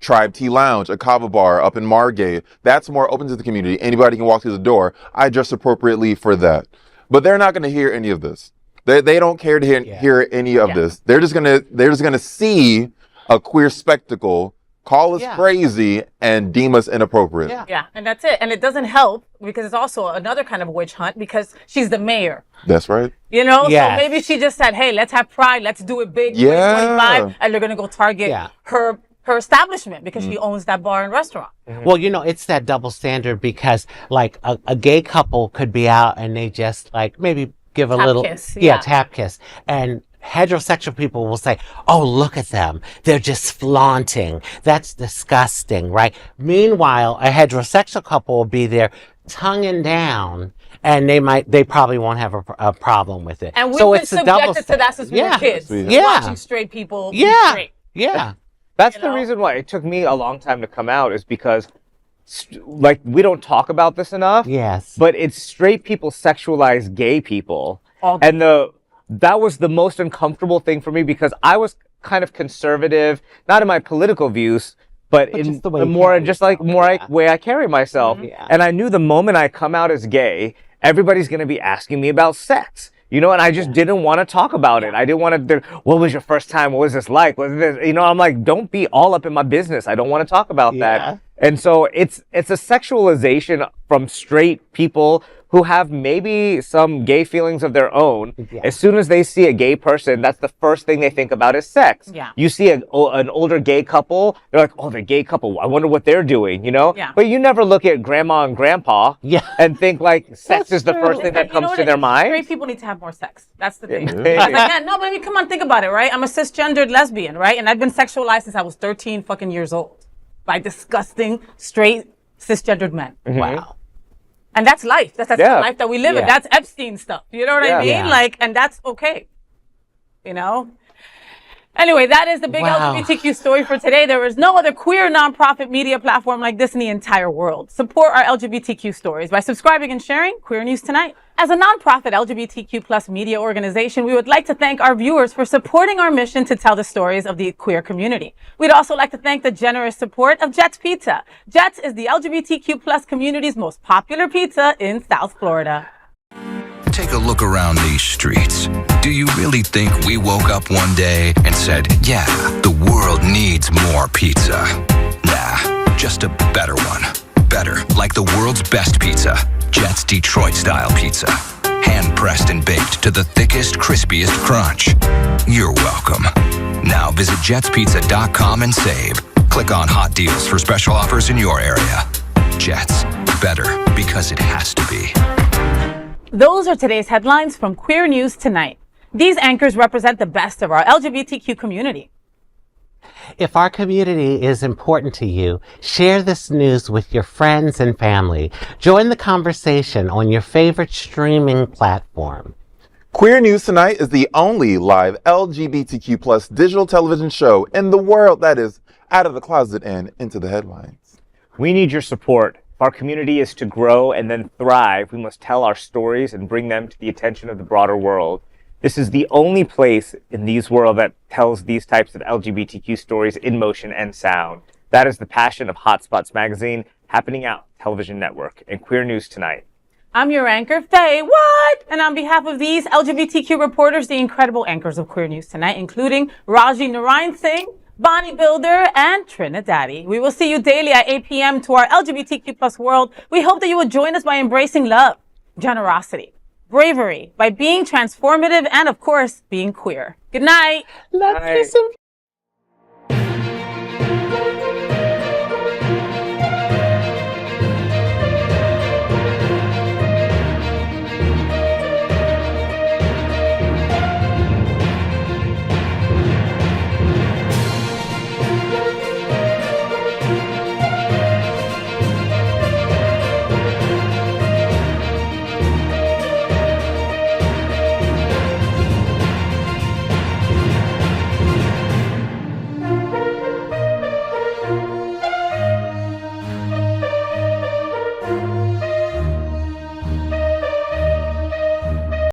Tribe Tea Lounge, a kava bar up in Margate, that's more open to the community. Anybody can walk through the door. I dress appropriately for that. But they're not going to hear any of this. They don't care to hear any of this. They're just gonna see a queer spectacle, call us crazy, and deem us inappropriate. Yeah, and that's it. And it doesn't help because it's also another kind of witch hunt because she's the mayor. That's right. You know, so maybe she just said, hey, let's have pride, let's do it big, 2025, and they're going to go target her establishment because she owns that bar and restaurant. Well, you know, it's that double standard because like a gay couple could be out and they just like maybe give a little tap kiss. And heterosexual people will say, oh, look at them. They're just flaunting. That's disgusting, right? Meanwhile, a heterosexual couple will be there tonguing down and they probably won't have a problem with it. And we've so been it's subjected to that since we were kids. Watching straight people be straight. That's the reason why it took me a long time to come out is because like we don't talk about this enough. Yes. But it's straight people sexualize gay people. And that was the most uncomfortable thing for me because I was kind of conservative, not in my political views, but in the way I carry myself. And I knew the moment I come out as gay, everybody's going to be asking me about sex. You know, and I just didn't want to talk about it. I didn't want to, what was your first time? What was this like? Was this, you know, I'm like, don't be all up in my business. I don't want to talk about that. And so it's a sexualization from straight people who have maybe some gay feelings of their own. As soon as they see a gay person, that's the first thing they think about is sex. You see an older gay couple, they're like, oh, the gay couple, I wonder what they're doing, you know? But you never look at grandma and grandpa and think like sex is the first thing that comes to their mind. Straight people need to have more sex. That's the thing. Like, no, but I mean, come on, think about it, right? I'm a cisgendered lesbian, right? And I've been sexualized since I was 13 fucking years old by disgusting, straight, cisgendered men. Wow. And that's life. That's the life that we live in. That's Epstein stuff. You know what I mean? Like, and that's okay. You know? Anyway, that is the big LGBTQ story for today. There is no other queer nonprofit media platform like this in the entire world. Support our LGBTQ stories by subscribing and sharing Queer News Tonight. As a nonprofit LGBTQ plus media organization, we would like to thank our viewers for supporting our mission to tell the stories of the queer community. We'd also like to thank the generous support of Jets Pizza. Jets is the LGBTQ plus community's most popular pizza in South Florida. Take a look around these streets. Do you really think we woke up one day and said, yeah, the world needs more pizza? Nah, just a better one. Better, like the world's best pizza, Jet's Detroit-style pizza. Hand-pressed and baked to the thickest, crispiest crunch. You're welcome. Now visit jetspizza.com and save. Click on hot deals for special offers in your area. Jets, better because it has to be. Those are today's headlines from Queer News Tonight. These anchors represent the best of our LGBTQ community. If our community is important to you, share this news with your friends and family. Join the conversation on your favorite streaming platform. Queer News Tonight is the only live LGBTQ plus digital television show in the world that is out of the closet and into the headlines. We need your support. If our community is to grow and then thrive, we must tell our stories and bring them to the attention of the broader world. This is the only place in these world that tells these types of LGBTQ stories in motion and sound. That is the passion of Hotspots Magazine, Happening Out Television Network, and Queer News Tonight. I'm your anchor, FayWhat! And on behalf of these LGBTQ reporters, the incredible anchors of Queer News Tonight, including Rajee Narinesingh, bodybuilder, and TriniDaddy. We will see you daily at 8 p.m. to our LGBTQ plus world. We hope that you will join us by embracing love, generosity, bravery, by being transformative, and of course, being queer. Good night. Love, peace, and